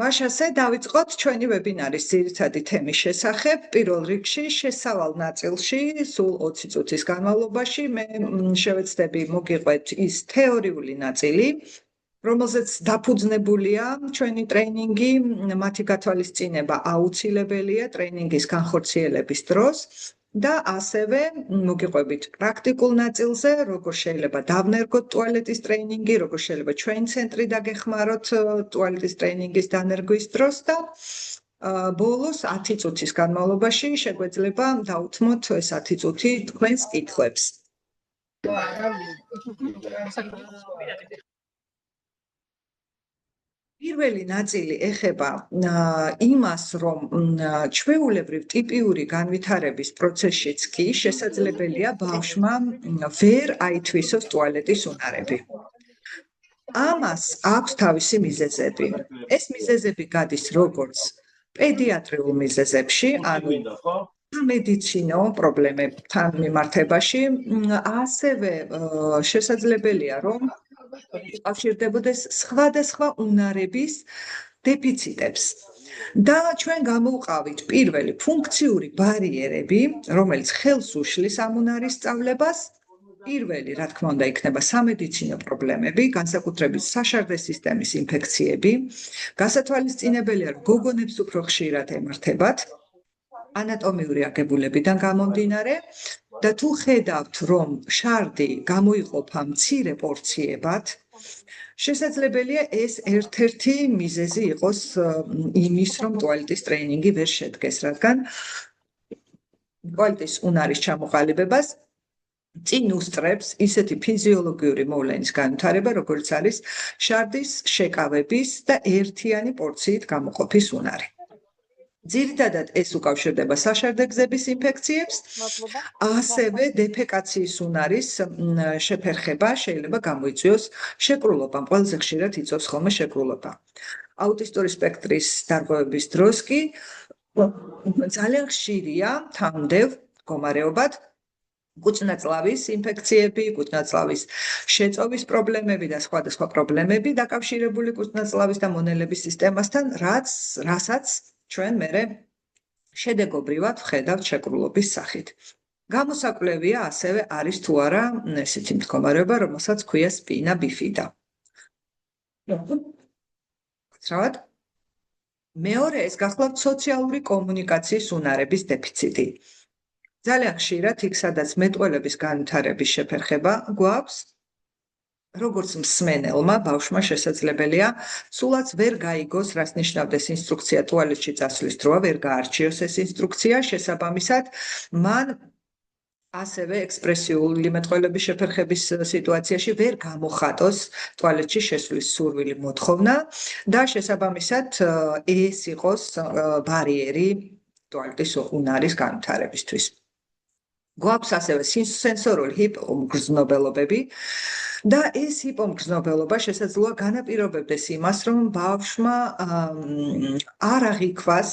მაშასე დავიწყოთ ჩვენი ვებინარის ძირითადი თემის შესახებ. პირველ რიგში შესავალ ნაწილში, სულ 20 წუთის განმავლობაში მე შევეცდები მოგიყვეთ ის თეორიული ნაწილი, რომელზეც დაფუძნებულია ჩვენი ტრეინინგი, მათი გათვალისწინება აუცილებელია ტრეინინგის განხორციელების დროს. და ასევე მოგიყვებით პრაქტიკულ ნაწილზე, როგორ შეიძლება დავნერგოთ ტუალეტის ტრეინინგი, როგორ შეიძლება ჩვენი ცენტრი დაგეხმაროთ ტუალეტის ტრეინინგის დანერგვის დროს და ბოლოს 10 წუთის განმავლობაში შეგვეძლება დაუთმოთ ეს 10 წუთი თქვენს კითხვებს. პირველი ნაწილი ეხება იმას, რომ ჩვეულებრივ ტიპიური განვითარების პროცესშიც კი შესაძლებელია ბავშვმა ვერ აითვისოს ტუალეტის უნარები. ამას აქვს თავისი მიზეზები. ეს მიზეზები გადის როგორც პედიატრიულ მიზეზებში, ანუ სამედიცინო პრობლემებთან მიმართებაში, ასევე შესაძლებელია, რომ უკავშირდებოდეს სხვადასხვა უნარების დეფიციტებს. და ჩვენ გამოვყავით პირველი ფუნქციური ბარიერები, რომელიც ხელს უშლის ამ უნარის სწავლებას. პირველი, რა თქმა უნდა, იქნება სამედიცინო პრობლემები, განსაკუთრებით საშარდე სისტემის ინფექციები. გასათვალისწინებელია, რომ გოგონებს უფრო ხშირად ემართებათ ანატომიური აგებულებიდან გამომდინარე. და თუ ხედავთ, რომ შარდი გამოიყოფა მცირე პორციებად, შესაძლებელია ეს ერთ-ერთი მიზეზი იყოს იმის, რომ ტუალეტის ტრეინინგი ვერ შედგეს, რადგან ტუალეტის უნარის ჩამოყალიბებას წინ უსწრებს ისეთი ფიზიოლოგიური მოვლენის განვითარება, როგორც არის შარდის შეკავების და ერთიანი პორციით გამოყოფის უნარი. ძირითადად ეს უკავშირდება საშარდე გზების ინფექციებს, ასევე დეფეკაციის უნარის შეფერხება შეიძლება გამოიწვიოს შეკრულობამ, ყველაზე ხშირად იწვევს ხოლმე შეკრულობა. აუტისტური სპექტრის დარღვევების დროს კი ძალიან ხშირია თამდევ მდგომარეობად კუჭნაწლავის ინფექციები, კუჭნაწლავის შეწოვის პრობლემები და სხვადასხვა პრობლემები დაკავშირებული კუჭნაწლავის და მონელების სისტემასთან, რასაც ჩვენ მერე შედეგობრივად ვხედავთ შეკრულობის სახით. გამოსაკვლევია ასევე არის თუ არა ესეთი მდგომარეობა, რომელსაც ქვია სპინა ბიფიდა. გაცრავად. მეორე ეს გახლავთ სოციალური კომუნიკაციის უნარების დეფიციტი. ძალიან ხშირად იქ, სადაც მეტყველების განვითარების შეფერხება გვაქვს, როგორც მსმენელმა ბავშვმა შესაძლებელია სულაც ვერ გაიგოს, რას ნიშნავდეს ინსტრუქცია ტუალეტში წასვლის დროა, ვერ გაარჩიოს ეს ინსტრუქცია, შესაბამისად, მან ასევე ექსპრესიული მეტყველების შეფერხების სიტუაციაში ვერ გამოხატოს ტუალეტში შესვლის სურვილი მოთხოვნა და შესაბამისად ეს იყოს ბარიერი ტუალეტის უნარის განვითარებისთვის. გვაქვს ასევე სენსორული ჰიპომგრძნობელობები და ეს ჰიპომგრძნობელობა შესაძლოა განაპირობებდეს იმას, რომ ბავშვმა არ აღიქვას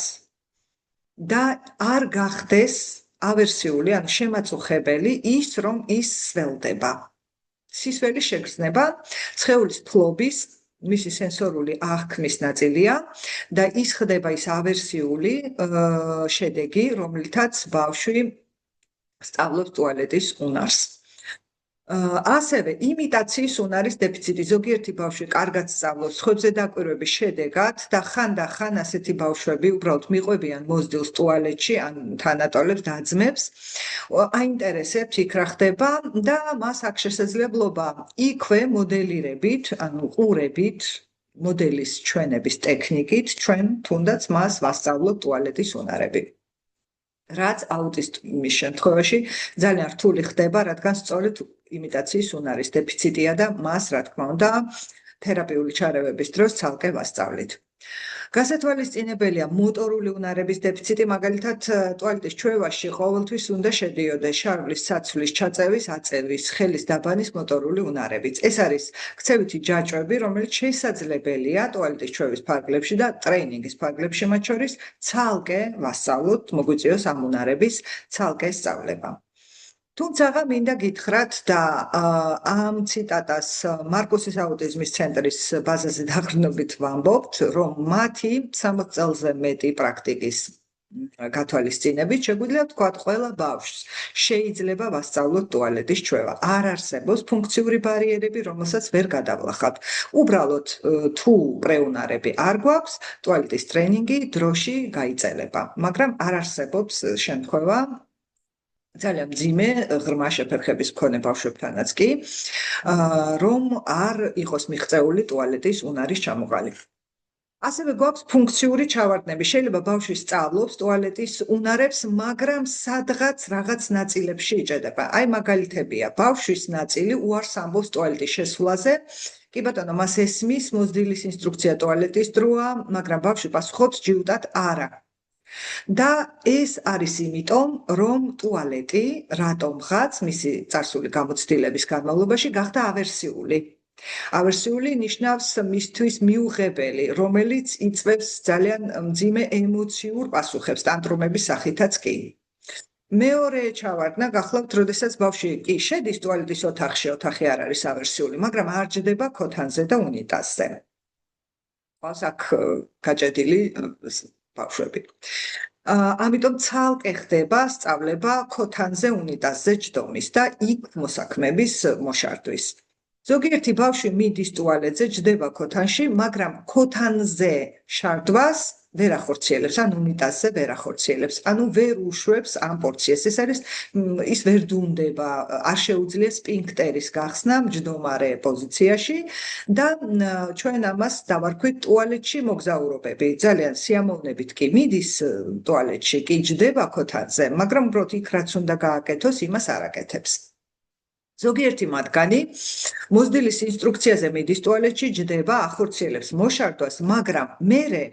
და არ გახდეს ავერსიული, ანუ შემაწუხებელი ის, რომ ის სველდება. სისველი შეგრძნება სხეულის ფლობის მისი სენსორული აღქმის ნაწილია და ის ხდება ის ავერსიული შედეგი, რომლითაც ბავშვი სწავლობს ტუალეტის უნარს. ასევე იმიტაციის უნარის დეფიციტი. ზოგიერთი ბავშვი კარგად სწავლობს სხვებზე დაკვირვების შედეგად და ხანდახან ასეთი ბავშვები უბრალოდ მიყვებიან მოზდილს ტუალეტში, ან თანატოლებს დაძმებს, აინტერესებს იქ რა ხდება და მას აქვს შესაძლებლობა იქვე მოდელირებით, ანუ ყურებით, მოდელის ჩვენების ტექნიკით ჩვენ თუნდაც მას ვასწავლოთ ტუალეტის უნარები. რაც აუტიზმის შემთხვევაში ძალიან რთული ხდება, რადგან სწორედ იმიტაციის უნარის დეფიციტია და მას, რა თქმა უნდა, თერაპიული ჩარევების დროს ცალკე ვასწავლით. გასათვალისწინებელია მოტორული უნარების დეფიციტი, მაგალითად, ტუალეტის ჩვევაში ყოველთვის უნდა შედიოდეს შარვლის ცაცვლის ჩაწევის, აწევის, ხელის დაბანის მოტორული უნარებიც. ეს არის ქცევითი ჯაჭვები, რომელიც შესაძლებელია ტუალეტის ჩვევის ფარგლებში და ტრეინინგის ფარგლებში მათ შორის ცალკე ვასწავლოთ, მოგვიწვიოს ამ უნარების ცალკე სწავლება. თუმცა მინდა გითხრათ და ამ ციტატას მარკუსის აუტიზმის ცენტრის ბაზაზე დაყრდნობით ვამბობთ, რომ მათი 60 წელზე მეტი პრაქტიკის გათვალისწინებით შეგვიძლია ვთქვათ, ყველა ბავშვს შეიძლება ვასწავლოთ ტუალეტის ჩვევა. არ არსებობს ფუნქციური ბარიერები, რომელსაც ვერ გადავლახავთ. უბრალოდ თუ პრეუნარები არ გვაქვს, ტუალეტის ტრენინგი დროში გაიწერება, მაგრამ არ არსებობს შემთხვევა ძალიან მძიმე ღრმა შეფერხების მქონე ბავშვებთანაც კი, რომ არ იყოს მიღწეული ტუალეტის უნარის ჩამოყალიბება. ასევე გვაქვს ფუნქციური ჩავარდნები. შეიძლება ბავშვი სწავლობს ტუალეტის უნარებს, მაგრამ სადღაც რაღაც ნაწილებში იჭედება. აი მაგალითებია, ბავშვის ნაწილი უარს ამბობს ტუალეტის შესვლაზე. კი ბატონო, მას ესმის მოზრდილის ინსტრუქცია ტუალეტის დროა, მაგრამ ბავშვი პასუხობს ჯიუტად არა. და ეს არის იმიტომ, რომ ტუალეტი რატომღაც მისი წარსული გამოცდილების განმავლობაში გახდა ავერსიული. ავერსიული ნიშნავს მისთვის მიუღებელი, რომელიც იწვევს ძალიან მძიმე ემოციურ პასუხებს, ტანტრუმების სახითაც კი. მეორე ჩავარდნა გახლავთ, როდესაც ბავშვი კი შედის ტუალეტის ოთახში, ოთახი არ არის ავერსიული, მაგრამ არ ჯდება ქოთანზე და უნიტაზზე. ყავს აქ გაჭედილი ბავშვები. ამიტომ ცალკე ხდება სწავლება ქოთანზე, უნიტაზზე ჯდომის და იქ მოსაქმების მოშარდვის. ზოგიერთი ბავშვი მიდის ტუალეტზე, ჯდება ქოთანში, მაგრამ ქოთანზე შარდვას ვერ ახორციელებს, ან უნიტაზზე ვერ ახორციელებს, ანუ ვერ უშვებს ამ პორციას. ეს არის ის ვერ დუნდება, არ შეუძლია სპინქტერის გახსნა მჯდომარე პოზიციაში და ჩვენ ამას დავარქვით ტუალეტში მოგზაურობები. ძალიან სიამოვნებით კი მიდის ტუალეტში, კი ჯდება ქოთანზე, მაგრამ უბრალოდ იქ რაც უნდა გააკეთოს, იმას არ აკეთებს. ზოგიერთი მათგანი მოზრდილის ინსტრუქციაზე მიდის ტუალეტში, ჯდება, ახორციელებს მოშარდვას, მაგრამ მერე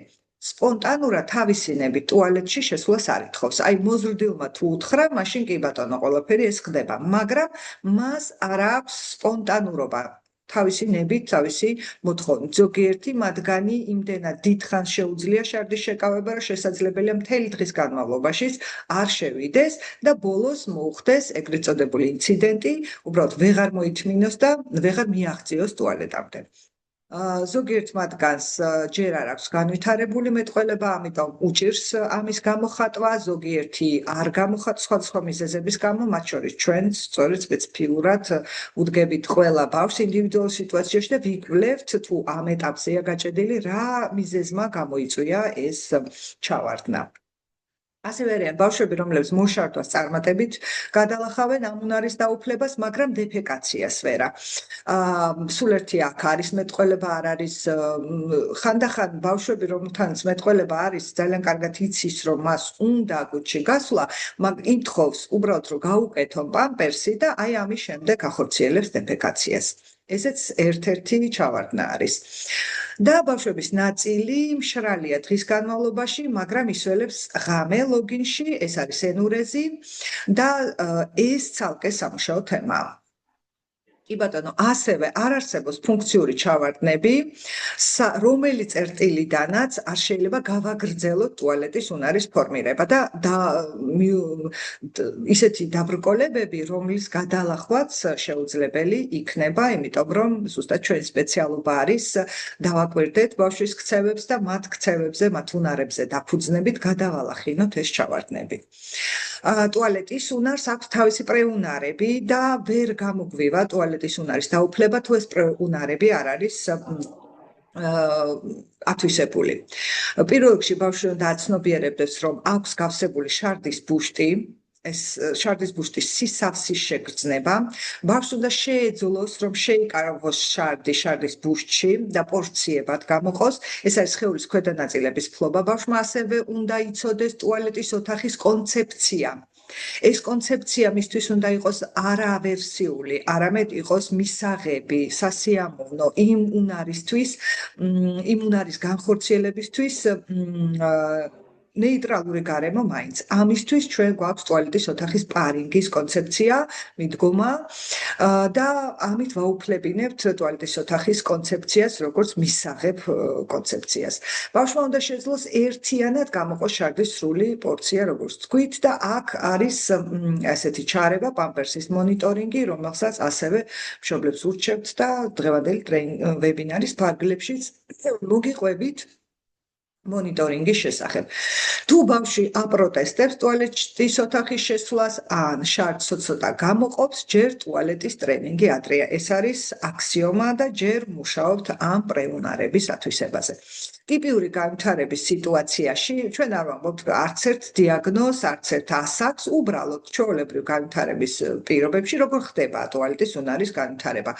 სპონტანურად თავისინებით ტუალეტში შესვლას არ ითხოვს. აი მოზრდილმა თუ უთხრა, მაშინ კი ბატონო ყველაფერი ეს ხდება, მაგრამ მას არ აქვს სპონტანურობა. თავისი ნებით, თავისი მოთხოვნით. ზოგიერთი მათგანი იმდენად დიდხანს შეუძლია შარდის შეკავება, რომ შესაძლებელია მთელი დღის განმავლობაში არ შევიდეს და ბოლოს მოუხდეს ეგრეთ წოდებული ინციდენტი, უბრალოდ ვეღარ მოითმინოს და ვეღარ მიაღწიოს ტუალეტამდე. ზოგიერთ მათგანს ჯერ არ აქვს განვითარებული მეტყველება, ამიტომ უჭირს ამის გამოხატვა, ზოგიერთი არ გამოხატს სხვადასხვა მიზეზების გამო, მათ შორის ჩვენ სწორედ სპეციფიურად უდგებით ყველა ბავშვს ინდივიდუალურ სიტუაციაში და ვიკვლევთ თუ ამ ეტაპზეა გაჭედილი, რა მიზეზმა გამოიწვია ეს ჩავარდნა. ასევე არიან ბავშვები, რომლებიც მოშარდვას წარმატებით გადალახავენ ამ უნარის დაუფლებას, მაგრამ დეფეკაციას ვერა. სულ ერთი აქ არის მეტყველება, არ არის ხანდახან ბავშვები, რომელთანაც მეტყველება არის, ძალიან კარგად იცის, რომ მას უნდა გუჩი გასვლა, ითხოვს უბრალოდ რომ გაუკეთონ პამპერსი და აი ამის შემდეგ ახორციელებს დეფეკაციას. ესეც ერთ-ერთი ჩავარდნა არის. და ბავშვების ნაწილი მშრალია დღის განმავლობაში, მაგრამ ისველებს ღამე ლოგინში, ეს არის ენურეზი და ეს ცალკე სამუშაო თემაა. კი ბატონო, ასევე არ არსებობს ფუნქციური ჩავარდნები, რომელიც წერტილიდანაც არ შეიძლება გავაგრძელოთ ტუალეტის უნარის ფორმირება და ისეთი დაბრკოლებები, რომლის გადალახვაც შეუძლებელი იქნება, იმიტომ რომ ზუსტად ჩვენი სპეციალობა არის დავაკვირდეთ ბავშვის ქცევებს და მათ ქცევებზე, მათ უნარებზე დაფუძნებით გადავალახინოთ ეს ჩავარდნები. ტუალეტის უნარს აქვს თავისი პრეუნარები და ვერ გამოგვივა ტუალეტის უნარის დაუფლება, თუ ეს პრეუნარები არ არის ათვისებული. პირველ რიგში ბავშვი უნდა აცნობიერებდეს, რომ აქვს გავსებული შარდის ბუშტი, ეს შარდის ბუშტის სისავსის შეგრძნება, ბავშვს უნდა შეეძლოს, რომ შეიკარგოს შარდის ბუშტში და პორციებად გამოყოს, ეს არის სხეულის ქვედა ნაწილების ფლობა, ბავშვმა ასევე უნდა იცოდეს ტუალეტის ოთახის კონცეფცია. ეს კონცეფცია მისთვის უნდა იყოს არავერსიული, არამედ იყოს მისაღები, სასიამოვნო იმ უნარისთვის, იმ უნარის განხორციელებისთვის ნეიტრალური გარემო მაინც. ამისთვის ჩვენ გვაქვს ტუალეტის ოთახის პარინგის კონცეფცია, მიდგომა და ამით ვაუფლებინებთ ტუალეტის ოთახის კონცეფციას, როგორც მისაღებ კონცეფციას. ბავშვმა უნდა შეძლოს ერთიანად გამოყოს შარდის სრული პორცია, როგორც თქვით, და აქ არის ასეთი ჩარევა, პამპერსის მონიტორინგი, რომელსაც ასევე მშობლებს ურჩევთ და დღევანდელი ვებინარის ფარგლებშიც მოგიყვებით მონიტორინგის შესახებ. თუ ბავშვი აპროტესტებს ტუალეტის ოთახის შესვლას ან შარდს ცოტა გამოყოფს, ჯერ ტუალეტის ტრენინგი ადრეა. ეს არის აქსიომა და ჯერ მუშაობთ ამ პრეუნარების ათვისებაზე. ტიპიური განვითარების სიტუაციაში ჩვენ არ ვამბობთ არც ერთ დიაგნოზს, არც ერთ ასაკს, უბრალოდ ჩვეულებრივ განვითარების პირობებში როგორ ხდება ტუალეტის უნარის განვითარება.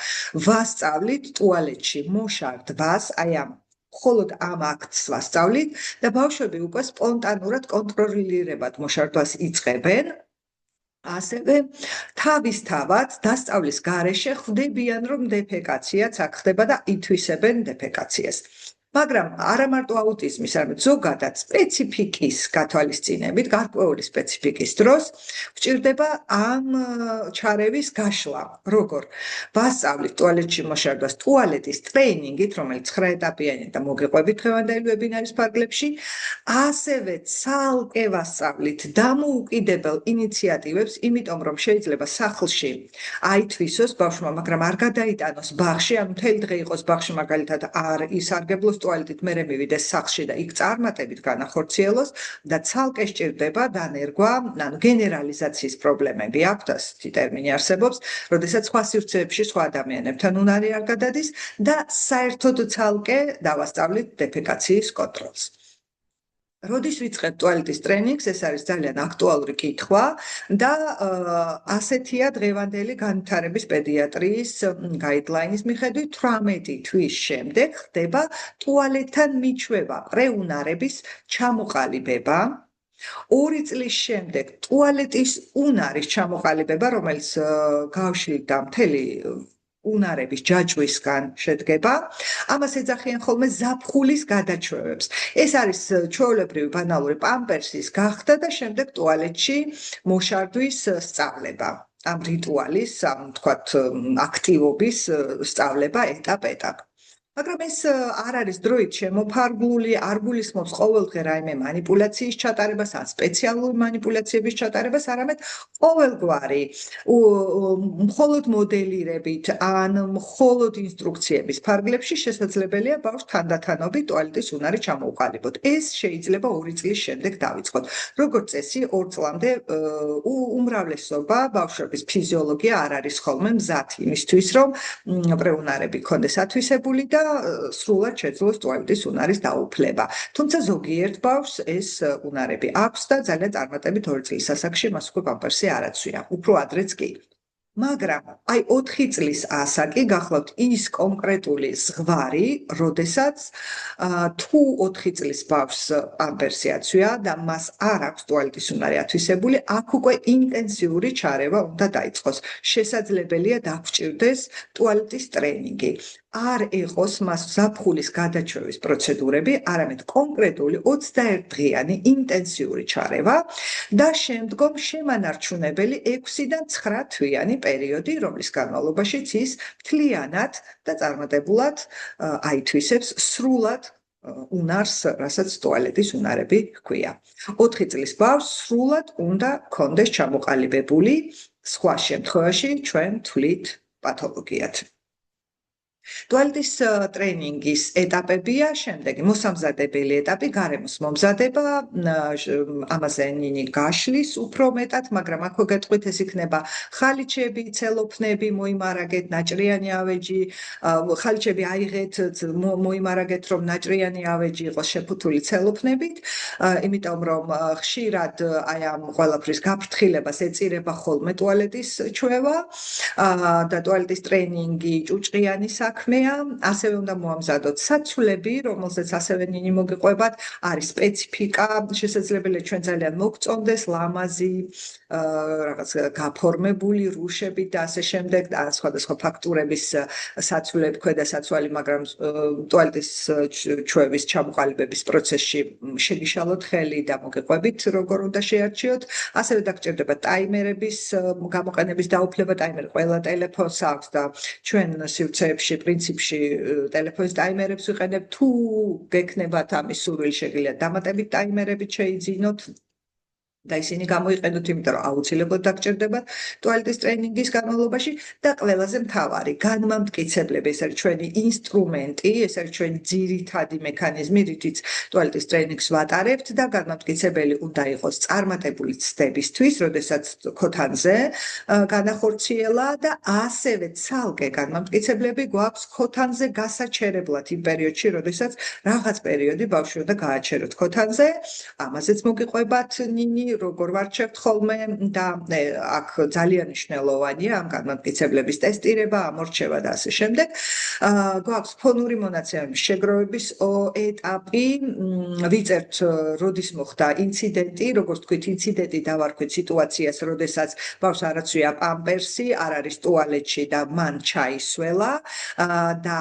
ვასწავლით ტუალეტში მოშარდ ვას, აი ამ მხოლოდ ამ აქტს ვასწავლით და ბავშვები უკვე სპონტანურად კონტროლირებად მოშარდვას იწყებენ. ასევე თავისთავად დასწავლის გარეშე ხვდებიან, რომ დეფეკაციაც აქ ხდება და ითვისებენ დეფეკაციას. მაგრამ არა მარტო აუტიზმის, არამედ ზოგადად სპეციფიკის გათვალისწინებით, გარკვეული სპეციფიკის დროს გვჭირდება ამ ჩარევის გაშლა. როგორ? ვასწავლით ტუალეტში მოშარდვას ტუალეტის ტრეინინგით, რომელიც 9 ეტაპიანი და მოგიყვებით დღევანდელი ვებინარის ფარგლებში, ასევე ცალკე ვასწავლით დამოუკიდებელ ინიციატივებს, იმიტომ რომ შეიძლება სახლში აითვისოს ბავშვმა, მაგრამ არ გადაიტანოს ბაღში, ან მთელი დღე იყოს ბაღში, მაგალითად არ ისარგებლოს ტუალეტით, მერე მივიდეს სახლში და იქ წარმატებით განახორციელოს და ცალკე სჭირდება დანერგვა, ანუ გენერალიზაციის პრობლემები აქვს, ასეთი ტერმინი არსებობს, როდესაც სხვა სივრცეებში სხვა ადამიანებთან უნარი არ გადადის და საერთოდ ცალკე დავასწავლით დეფეკაციის კონტროლს. როდის ვიწყებთ ტუალეტის ტრენინგს, ეს არის ძალიან აქტუალური კითხვა და ასეთია დღევანდელი განვითარების პედიატრიის გაიდლაინის მიხედვით 18 თვის შემდეგ ხდება ტუალეტთან მიჩვევა, პრეუნარების ჩამოყალიბება. 2 წლის შემდეგ ტუალეტის უნარის ჩამოყალიბება, რომელიც გავშლით მთელი უნარების ჯაჭვისგან შედგება. ამას ეძახიან ხოლმე ზაფხულის გადაჩვევებს. ეს არის ჩვეულებრივი ბანალური პამპერსის გახდა და შემდეგ ტუალეტში მოშარდვის სწავლება. ამ რიტუალის, ამ თქვათ აქტივობის სწავლება ეტაპ-ეტაპ. მაგრამ ეს არ არის დროით შემოფარგლული, არ გულისხმობს ყოველდღე რაიმე მანიპულაციის ჩატარებას ან სპეციალური მანიპულაციების ჩატარებას, არამედ ყოველგვარი მხოლოდ მოდელირებით ან მხოლოდ ინსტრუქციების ფარგლებში შესაძლებელია ბავშვს თანდათანობით ტუალეტის უნარი ჩამოუყალიბოთ. ეს შეიძლება 2 წლის შემდეგ დავიწყოთ. როგორც წესი, 2 წლამდე უმრავლესობა ბავშვების ფიზიოლოგია არ არის ხოლმე მზად იმისთვის, რომ პრეუნარები ქონდეს ათვისებული და სრულად შეძლოს ტუალეტის უნარის დაუფლება. თუმცა ზოგიერთ ბავშვს ეს უნარები აქვს და ძალიან წარმატებით 2 წლის ასაკში მას უკვე პამპერსი არ აცვია, უფრო ადრეც კი. მაგრამ აი 4 წლის ასაკი გახლავთ ის კონკრეტული ზღვარი, როდესაც თუ 4 წლის ბავშვს პამპერსი აცვია და მას არ აქვს ტუალეტის უნარი ათვისებული, აქ უკვე ინტენსიური ჩარევა უნდა დაიწყოს. შესაძლებელია დაგჭირდეს ტუალეტის ტრენინგი. არ ეყოს მას ზაფხულის გადაჩვევის პროცედურები, არამედ კონკრეტული 21 დღიანი ინტენსიური ჩარევა და შემდგომ შემანარჩუნებელი 6-დან 9 თვიანი პერიოდი, რომლის განმავლობაშიც ის მთლიანად და წარმატებულად აითვისებს სრულად უნარს, რასაც ტუალეტის უნარები ჰქვია. 4 წლის ბავშვს სრულად უნდა ქონდეს ჩამოყალიბებული, სხვა შემთხვევაში ჩვენ თვლით პათოლოგიად. ტუალეტის ტრენინგის ეტაპებია შემდეგი: მოსამზადებელი ეტაპი, გარემოს მომზადება, ამაზე ნინი გაშლის უფრო მეტად, მაგრამ აქვე გეტყვით ეს იქნება ხალიჩები, ცელოფნები, მოიმარაგეთ, ნაჭრიანი ავეჯი, ხალიჩები აიღეთ, მოიმარაგეთ, რომ ნაჭრიანი ავეჯი იყოს შეფუთული ცელოფნებით, იმიტომ რომ ხშირად აი ამ ყველაფრის გაფრთხილებას ეწირება ხოლმე ტუალეტის ჩვევა და ტუალეტის ტრენინგი, ჭუჭყიანი საქმე მქონეა, ასევე უნდა მოამზადოთ საცვლები, რომელზეც ასევე ნინი მოგიყვებათ, არის სპეციფიკა, შესაძლებელია ჩვენ ძალიან მოგწონდეს ლამაზი, რაღაც გაფორმებული რუშები და ასე შემდეგ და სხვადასხვა ფაქტურების საცვლები, ქვედა საცვალი, მაგრამ ტუალეტის ჩვევის ჩამოყალიბების პროცესში შეგიშალოთ ხელი და მოგიყვებით, როგორ უნდა შეარჩიოთ. ასევე დაგჭირდება ტაიმერების გამოყენების დაუფლება, ტაიმერი ყველა ტელეფონს აქვს და ჩვენ სივრცეებში პრინციპში ტელეფონის ტაიმერებს ვიყენებთ. თუ გექნებათ ამის სურვილი, შეგიძლიათ დამატებით ტაიმერებით შეიძინოთ და ისინი გამოიყენოთ, იმიტომ რომ აუცილებლად დაგჭირდებათ ტუალეტის ტრეინინგის განმავლობაში და ყველაზე მთავარი განმამტკიცებლები, ეს არის ჩვენი ინსტრუმენტი, ეს არის ჩვენი ძირითადი მექანიზმი, რითიც ტუალეტის ტრეინინგს ვატარებთ და განმამტკიცებელი უნდა იყოს წარმატებული ცდებისთვის, როდესაც ქოთანზე განახორციელა და ასევე ცალკე განმამტკიცებლები გვაქვს ქოთანზე გასაჩერებლად იმ პერიოდში, როდესაც რაღაც პერიოდი ბავშვი უნდა გააჩეროთ ქოთანზე, ამაზეც მოგიყვებათ ნინი როგორ ვარჩევთ ხოლმე და აქ ძალიან მნიშვნელოვანია ამ განმამტკიცებლების ტესტირება, ამორჩევა და ასე შემდეგ. გვაქვს ფონური მონაცემების შეგროვების ეტაპი, ვიწერთ როდის მოხდა ინციდენტი, როგორც თქვით, ინციდენტი დავარქვით სიტუაციას, როდესაც ბავშვს არ აცვია პამპერსი, არ არის ტუალეტში და მან ჩაისველა და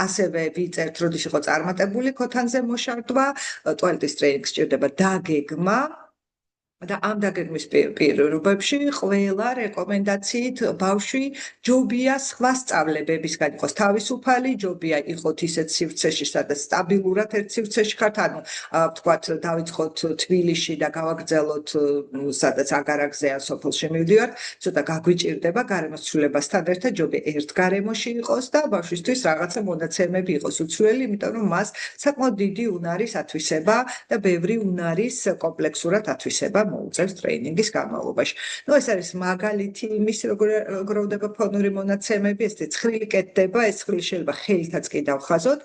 ასევე ვიწერთ როდის იყო წარმატებული ქოთანზე მოშარდვა, ტუალეტის ტრეინინგს სჭირდება დაგეგმა და ამ დაგეგმვის პირობებში ყველა რეკომენდაციით ბავშვი ჯობია სხვა სწავლებებისგან იყოს თავისუფალი, ჯობია იყოთ ისეთ სივრცეში, სადაც სტაბილურად ერთ სივრცეში ხართ, ანუ ვთქვათ, დავიწყოთ თბილისში და გავაგრძელოთ სადაც აგარაკზე ან სოფელში მივდივართ, ცოტა გაგვიჭირდება გარემოსცვლილებასთან ერთად, ჯობია ერთ გარემოში იყოს და ბავშვისთვის რაღაცა მონაცემები იყოს უცვლელი, იმიტომ რომ მას საკმაოდ დიდი უნარის ათვისება და ბევრი უნარის კომპლექსურად ათვისება მოუწევს ტრეინინგის განმავლობაში. ეს არის მაგალითი იმის, როგორ გროვდება ფონური მონაცემები, ეს ცხრილი კეთდება, ეს ცხრილი შეიძლება ხელითაც კი დავხაზოთ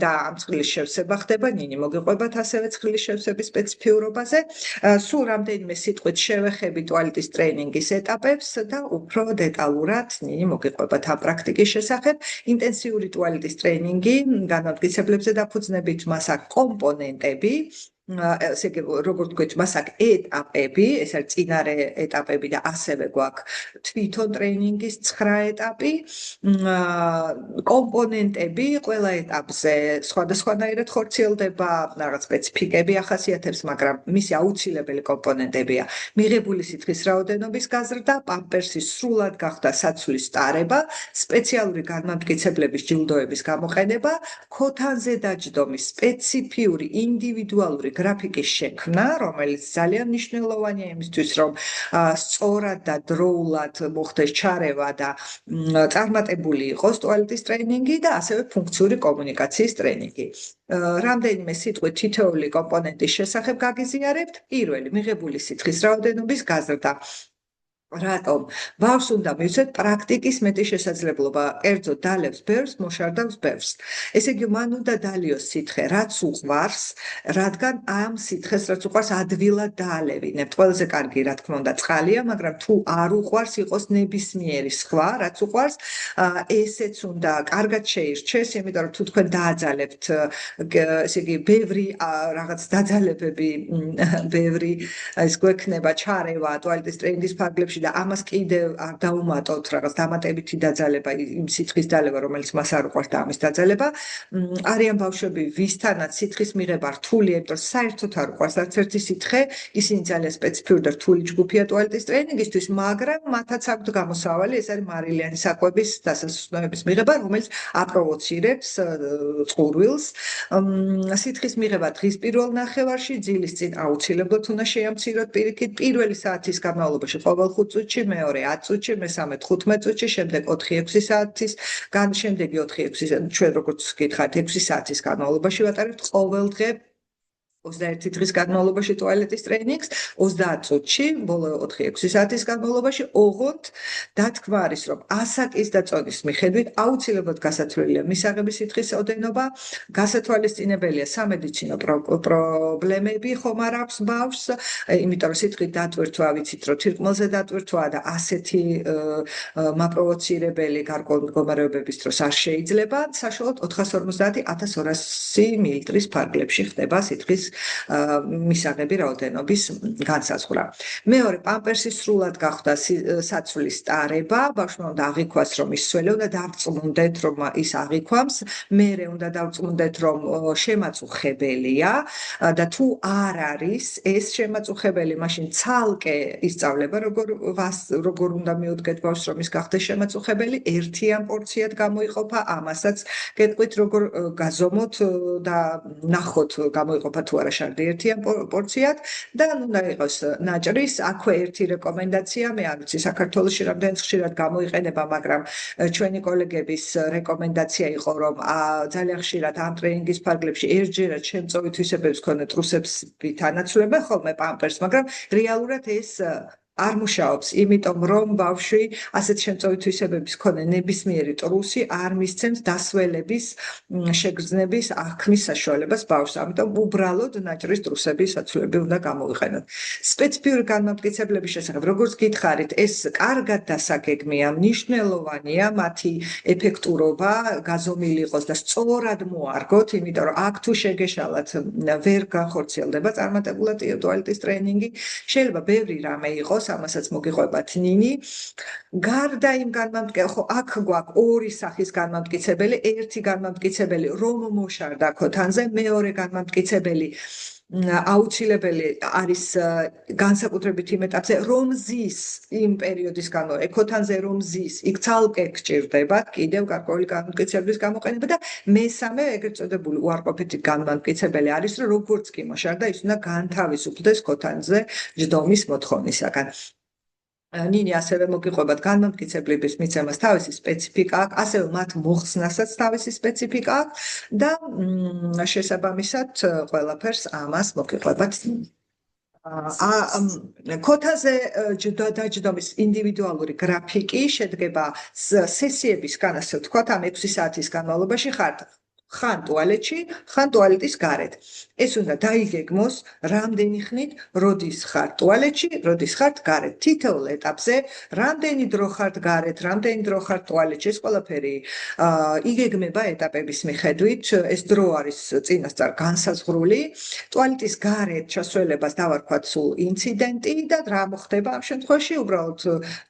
და ამ ცხრილის შევსება ხდება, ნინი მოგიყვებათ ასევე ცხრილის შევსების სპეციფიურობაზე. სულ რამდენიმე სიტყვით შევეხები ტუალეტის ტრეინინგის ეტაპებს და უფრო დეტალურად ნინი მოგიყვებათ ამ პრაქტიკის შესახებ. ინტენსიური ტუალეტის ტრეინინგი განმამტკიცებლებზე დაფუძნებით, მას აქვს კომპონენტები, ესე იგი, როგორც თქვით, მას აქვს ეტაპები, ეს არის წინარე ეტაპები და ასევე გვაქვს თვითონ ტრეინინგის 9 ეტაპი, კომპონენტები ყველა ეტაპზე სხვადასხვანაირად ხორციელდება, რაღაც სპეციფიკები ახასიათებს, მაგრამ მისი აუცილებელი კომპონენტებია მიღებული სითხის რაოდენობის გაზრდა, პამპერსის სრულად გახდა საცვლის ტარება, სპეციალური განმამტკიცებლების ჯილდოების გამოყენება, ქოთანზე დაჯდომის სპეციფიური ინდივიდუალური გრაფიკის შექმნა, რომელიც ძალიან მნიშვნელოვანია იმისთვის, რომ სწორად და დროულად მოხდეს ჩარევა და წარმატებული იყოს ტუალეტის ტრეინინგი და ასევე ფუნქციური კომუნიკაციის ტრეინინგი. რამდენიმე სიტყვით თითოეული კომპონენტის შესახებ გაგიზიარებთ. პირველი, მიღებული სითხის რაოდენობის გაზრდა. რატომ? ბავშვს უნდა მივცეთ პრაქტიკის მეტი შესაძლებლობა, კერძოდ დალევს ბევრს, მოშარდავს ბევრს. ესე იგი, მან უნდა დალიოს სითხე, რაც უყვარს, რადგან ამ სითხეს, რაც უყვარს, ადვილად დაალევინებთ. ყველაზე კარგი, რა თქმა უნდა, წყალია, მაგრამ თუ არ უყვარს, იყოს ნებისმიერი სხვა, რაც უყვარს, ესეც უნდა კარგად შეირჩეს, იმიტომ რომ თუ თქვენ დააძალებთ, ესე იგი, ბევრი რაღაც დაძალებები, ბევრი ის გვექნება ჩარევა ტუალეტის ტრეინინგის ფარგლებში და ამას კიდევ არ დაუმატოთ რაღაც დამატებითი დაძალება, იმ სითხის დალევა, რომელიც მას არ უყვარს და ამის დაძალება. არიან ბავშვები, ვისთანაც სითხის მიღება რთულია, იმიტომ რომ საერთოდ არ უყვარს არც ერთი სითხე, ისინი ძალიან სპეციფიური და რთული ჯგუფია ტუალეტის ტრეინინგისთვის, მაგრამ მათაც აქვთ გამოსავალი, ეს არის მარილიანი საკვების დასასვენების მიღება, რომელიც აპროვოცირებს წყურვილს. სითხის მიღება დღის პირველ ნახევარში, ძილის წინ აუცილებლად უნდა შეამციროთ პირიქით, პირველი საათის განმავლობაში ყოველ 5 წუთში, მეორე 10 წუთში, მესამე 15 წუთში, შემდეგ 4-6 საათის, შემდეგი 4-6, ჩვენ როგორც გითხარით, 6 საათის განმავლობაში ვატარებთ ყოველ დღე 21 დღის განმავლობაში ტუალეტის ტრეინინგს, 30 წუთში, ბოლო 4-6 საათის განმავლობაში, ოღონდ დათქმა არის, რომ ასაკის და წონის მიხედვით აუცილებლად გასათვლელია მისაღების სითხის ოდენობა, გასათვალისწინებელია სამედიცინო პრობლემები ხომ არ აქვს ბავშვს, იმიტომ რომ სითხის დატვირთვა ვიცით, რომ თირკმელზე დატვირთვაა და ასეთი მაპროვოცირებელი გარკვეული მდგომარეობების დროს არ შეიძლება, საშუალოდ 450-1200 მილილიტრის ფარგლებში ხდება სითხის მისაღები რაოდენობის განსაზღვრა. მეორე, პამპერსის სრულად გახდა საცვლის ტარება, ბავშვმა უნდა აღიქვას, რომ ის სველი, უნდა დავწმუნდეთ, რომ ის აღიქვამს, მერე უნდა დავწმუნდეთ, რომ შემაწუხებელია და თუ არ არის ეს შემაწუხებელი, მაშინ ცალკე ისწავლება, როგორ უნდა მიუდგეთ ბავშვს, რომ ის გახდეს შემაწუხებელი, ერთიან პორციად გამოიყოფა, ამასაც გეტყვით, როგორ გაზომოთ და ნახოთ გამოიყოფა თუ არა შარდი ერთიან პორციად და უნდა იყოს ნაჭრის, აქვე ერთი რეკომენდაცია, მე არ ვიცი საქართველოში რამდენიც ხშირად გამოიყენება, მაგრამ ჩვენი კოლეგების რეკომენდაცია იყო, რომ ძალიან ხშირად ამ ტრეინინგის ფარგლებში ერთჯერად შემწოვი თვისებების მქონე ტრუსებს ვითანაცვლებენ ხოლმე პამპერს, მაგრამ რეალურად ეს არ მუშაობს, იმიტომ რომ ბავშვი ასეთ შემწოვი თვისებების მქონე ნებისმიერი ტრუსი არ მისცემს დასველების შეგრძნების აღქმის საშუალებას ბავშვს, ამიტომ უბრალოდ ნაჭრის ტრუსების საცვლები უნდა გამოიყენოთ. სპეციფიური განმტკიცებლების შესახებ, როგორც გითხარით, ეს კარგად დასაგეგმია, მნიშვნელოვანია მათი ეფექტურობა, გაზომილი იყოს და სწორად მოარგოთ, იმიტომ რომ აქ თუ შეგეშალათ ვერ განხორციელდება წარმატებულად ტუალეტის ტრეინინგი, შეიძლება ბევრი რამე იყოს, ამასაც მოგიყვებათ ნინი. გარდა იმ აქ გვაქვს ორი სახის განმტკიცებელი, ერთი განმტკიცებელი რომ მოშარდა ქოთანზე, მეორე განმტკიცებელი აუცილებელი არის განსაკუთრებით იმ ეტაპზე, რომ ზის იმ პერიოდის განმავლობაში, ქოთანზე რომ ზის, იქ ცალკე გჭირდებათ კიდევ გარკვეული განმტკიცებლის გამოყენება და მესამე ეგრეთ წოდებული უარყოფითი განმტკიცებელი არის, რომ როგორც კი მოშარდა, ის უნდა განთავისუფლდეს ქოთანზე ჯდომის მოთხოვნისაგან. ნინი ასევე მოგიყვებათ განმტკიცებლების მიცემას თავისი სპეციფიკა აქვს, ასევე მათ მოხსნასაც თავისი სპეციფიკა აქვს და შესაბამისად ყველაფერს ამას მოგიყვებათ. ქოთანზე დაჯდომის ინდივიდუალური გრაფიკი შედგება სესიებისგან, ასე ვთქვათ, ამ 6 საათის განმავლობაში ხან ტუალეტში, ხან ტუალეტის გარეთ. ეს უნდა დაიგეგმოს რამდენი ხნით, როდის ხართ ტუალეტში, როდის ხართ გარეთ. თითოეულ ეტაპზე რამდენი დრო ხართ გარეთ, რამდენი დრო ხართ ტუალეტში, ეს ყველაფერი იგეგმება ეტაპების მიხედვით. ეს დრო არის წინასწარ განსაზღვრული. ტუალეტის გარეთ ჩასვლებას დავარქვათ სულ ინციდენტი და რა მოხდება ამ შემთხვევაში, უბრალოდ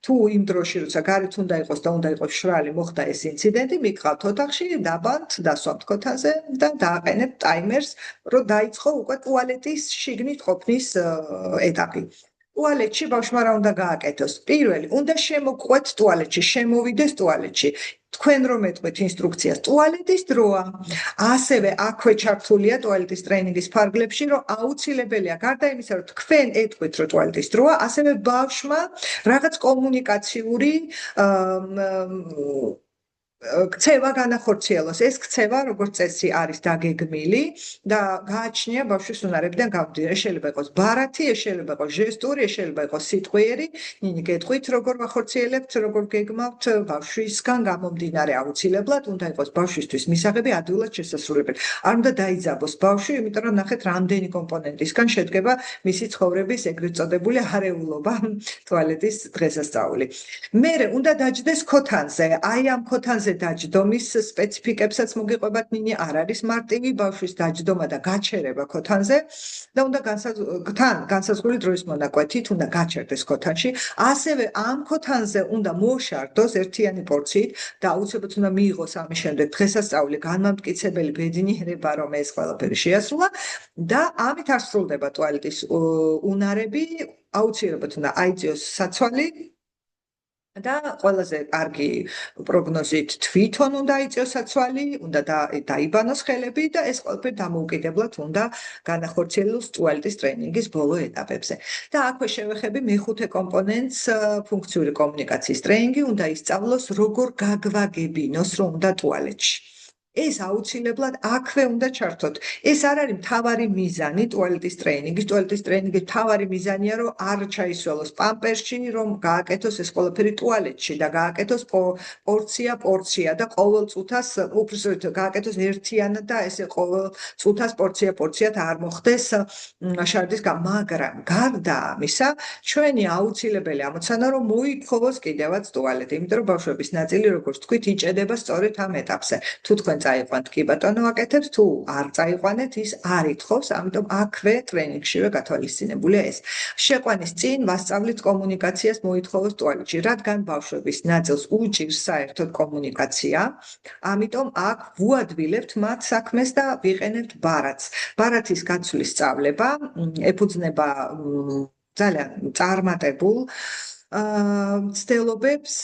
თუ იმ დროში, როცა გარეთ უნდა იყოს და უნდა იყოს შრალი, მოხდა ეს ინციდენტი, მიყავთ ოთახში, დაბანთ, დასვამთ ქოთანზე და დააყენებთ ტაიმერს, რომ დაიწყო უკვე ტუალეტის შიგნით ყოფნის ეტაპი. ტუალეტში ბავშვმა რა უნდა გააკეთოს? პირველი, უნდა შემოყვეთ ტუალეტში, შემოვიდეს ტუალეტში. თქვენ რომ ეტყვით ინსტრუქციას, ტუალეტის დროა. ასევე აქვე ჩართულია ტუალეტის ტრეინინგის ფარგლებში, რომ აუცილებელია გარდა იმისა, რომ თქვენ ეტყვით, რომ ტუალეტის დროა, ასევე ბავშვმა რაღაც კომუნიკაციური ქცევა განახორციელოს. ეს ქცევა, როგორც წესი, არის დაგეგმილი და გააჩნია ბავშვის უნარებიდან გამომდინარე. შეიძლება იყოს ბარათი, შეიძლება იყოს ჟესტური, შეიძლება იყოს სიტყვიერი. ნინი გეტყვით, როგორ ვახორციელებთ, როგორ გეგმავთ ბავშვისგან გამომდინარე აუცილებლად, უნდა იყოს ბავშვისთვის მისაღები ადვილად შესასრულებელი. არ უნდა დაიძაბოს ბავშვი, იმიტომ რომ ნახეთ, რამდენი კომპონენტისგან შედგება მისი ცხოვრების ეგრეთ წოდებული არეულობა, ტუალეტის დღესასწაული. მერე უნდა დაჯდეს ქოთანზე. აი ამ ქოთანზე დაჯდომის სპეციფიკებსაც მოგიყვებათ ნინი, არ არის მარტივი ბავშვის დაჯდომა და გაჩერება ქოთანზე და უნდა განსაზღვრული დროის მონაკვეთით უნდა გაჩერდეს ქოთანში. ასევე ამ ქოთანზე უნდა მოშარდოს ერთიანი პორციით და აუცილებლად უნდა მიიღოს ამის შემდეგ დღესასწაული განმტკიცებელი ბედნიერება, რომ ეს ყველაფერი შეასრულა და ამით არ სრულდება ტუალეტის უნარები, აუცილებლად უნდა აიწიოს საცვალი და ყველაზე კარგი პროგნოზით თვითონ უნდა აიწიოს საცვალი, უნდა დაიბანოს ხელები და ეს ყველაფერი დამოუკიდებლად უნდა განახორციელოს ტუალეტის ტრეინინგის ბოლო ეტაპებზე. და აქვე შევეხები მეხუთე კომპონენტს, ფუნქციური კომუნიკაციის ტრეინინგი, უნდა ისწავლოს როგორ გაგვაგებინოს, რომ უნდა ტუალეტში. ეს აუცილებლად აქვე უნდა ჩართოთ. ეს არ არის მთავარი მიზანი ტუალეტის ტრეინინგის. ტუალეტის ტრეინინგის მთავარი მიზანია, რომ არ ჩაისველოს პამპერსში, რომ გააკეთოს ეს ყველაფერი ტუალეტში და გააკეთოს პორცია და ყოველ წუთას უბრალოდ გააკეთოს ერთიანად და ესე ყოველ წუთას პორციად არ მოხდეს შარდის მაგრამ გარდა ამისა, ჩვენი აუცილებელი ამოცანა რომ მოითხოვოს კიდევაც ტუალეტი, იმიტომ რომ ბავშვების ნაწილი, როგორც თქვით, იჭედება სწორედ ამ ეტაპზე. თუ თქვენ წაიყვანთ, კი ბატონო, აკეთებს, თუ არ წაიყვანეთ, ის არ ითხოვს, ამიტომ აქვე ტრეინინგშივე გათვალისწინებულია ეს. შეყვანის წინ ვასწავლით კომუნიკაციას მოითხოვოს ტუალეტში, რადგან ბავშვების ნაწილს უჭირს საერთოდ კომუნიკაცია, ამიტომ აქ ვუადვილებთ მათ საქმეს და ვიყენებთ ბარათს. ბარათის გაცვლის სწავლება ეფუძნება ძალიან წარმატებულ ცდილობებს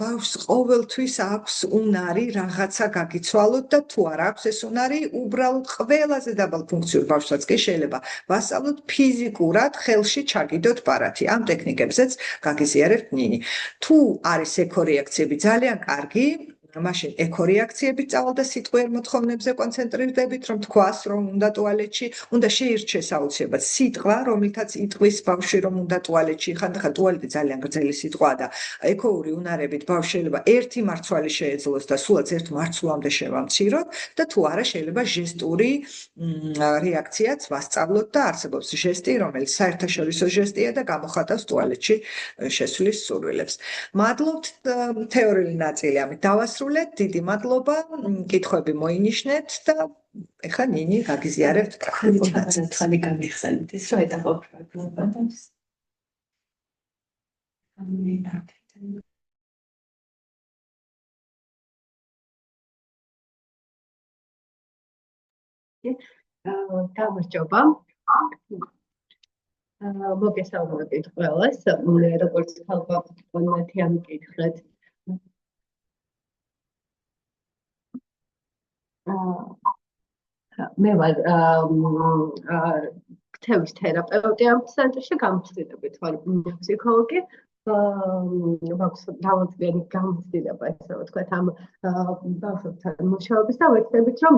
ბავშვს ყოველთვის აქვს უნარი რაღაცა გაგიცვალოთ და თუ არ აქვს ეს უნარი, უბრალოდ ყველაზე დაბალ ფუნქციურ ბავშვსაც კი შეიძლება ვასწავლოთ ფიზიკურად ხელში ჩაგიდოთ ბარათი. ამ ტექნიკებზეც გაგიზიარებთ ნინი. თუ არის ეკორეაქციები ძალიან კარგი, მაშინ ეკორეაქციებით წავალ და სიტყვიერ მოთხოვნებზე კონცენტრირდებით, რომ თქვას, რომ უნდა ტუალეტში, უნდა შეირჩეს აუცილებლად სიტყვა, რომლითაც იტყვის ბავშვი, რომ უნდა ტუალეტში. ხანდახან ტუალეტი ძალიან გრძელი სიტყვაა და ეკოური უნარებით ბავშვი შეიძლება ერთი მარცვალი შეეძლოს და სულაც ერთ მარცვლამდე შევამციროთ და თუ არა შეიძლება ჟესტური რეაქციაც ვასწავლოთ და არსებობს ჟესტი, რომელიც საერთაშორისო ჟესტია და გამოხატავს ტუალეტში შესვლის სურვილებს. მადლობთ თეორიული ნაწილი ამით დავასრულეთ. დიდი მადლობა, კითხვები მოინიშნეთ და ეხლა ნინი გაგიზიარებთ პრაქტიკულ ნაწილს. ხალი გამიხსენეთ ის რომ ეტაპობრივად გამარჯობა. მოგესალმებით ყველას, როგორც ხალხად თქვენათი ამკითხეთ. მე ვარ ქცევის თერაპევტი ამ ცენტრში, გამოცდილებით ვარ ფსიქოლოგი. მაქვს თავისუფლიანი გამოცდილება, ესე ვთქვათ, ამ ბავშვებთან მუშაობის და ვეცდებით, რომ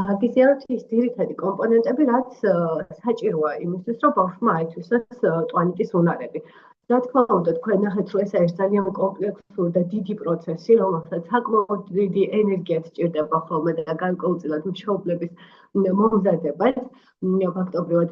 გაგიზიაროთ ის ძირითადი კომპონენტები, რაც საჭიროა იმისთვის, რომ ბავშვმა აითვისოს ტუალეტის უნარები. რა თქმა უნდა, თქვენ ნახეთ, რომ ეს არის ძალიან კომპლექსური და დიდი პროცესი, რომელსაც საკმაოდ დიდი ენერგია სჭირდება ხოლმე და განკუთვნილად მშობლების მომზადებად. ფაქტობრივად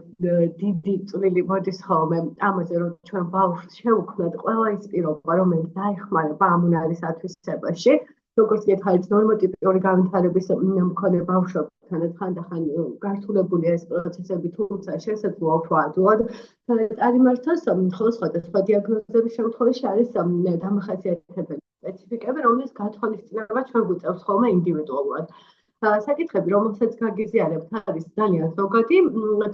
დიდი წვლილი მოდის ხოლმე ამაზე, რომ ჩვენ ბავშვს შევუქმნათ ყველა ის პირობა, რომელიც დაეხმარება ამ უნარის ათვისებაში. როგორც გითხარით, ნორმატივური განვითარების მქონე ბავშვებთან ხანდახან გართულებულია ეს პროცესები, თუმცა შესაძლოა უფრო ადვილად წარიმართოს, ხოლო სხვადასხვა დიაგნოზების შემთხვევაში არის დამახასიათებელი სპეციფიკები, რომლის გათვალისწინება ჩვენ გვიწევს ხოლმე ინდივიდუალურად. საკითხები, რომელსაც გაგიზიარებთ, არის ძალიან ზოგადი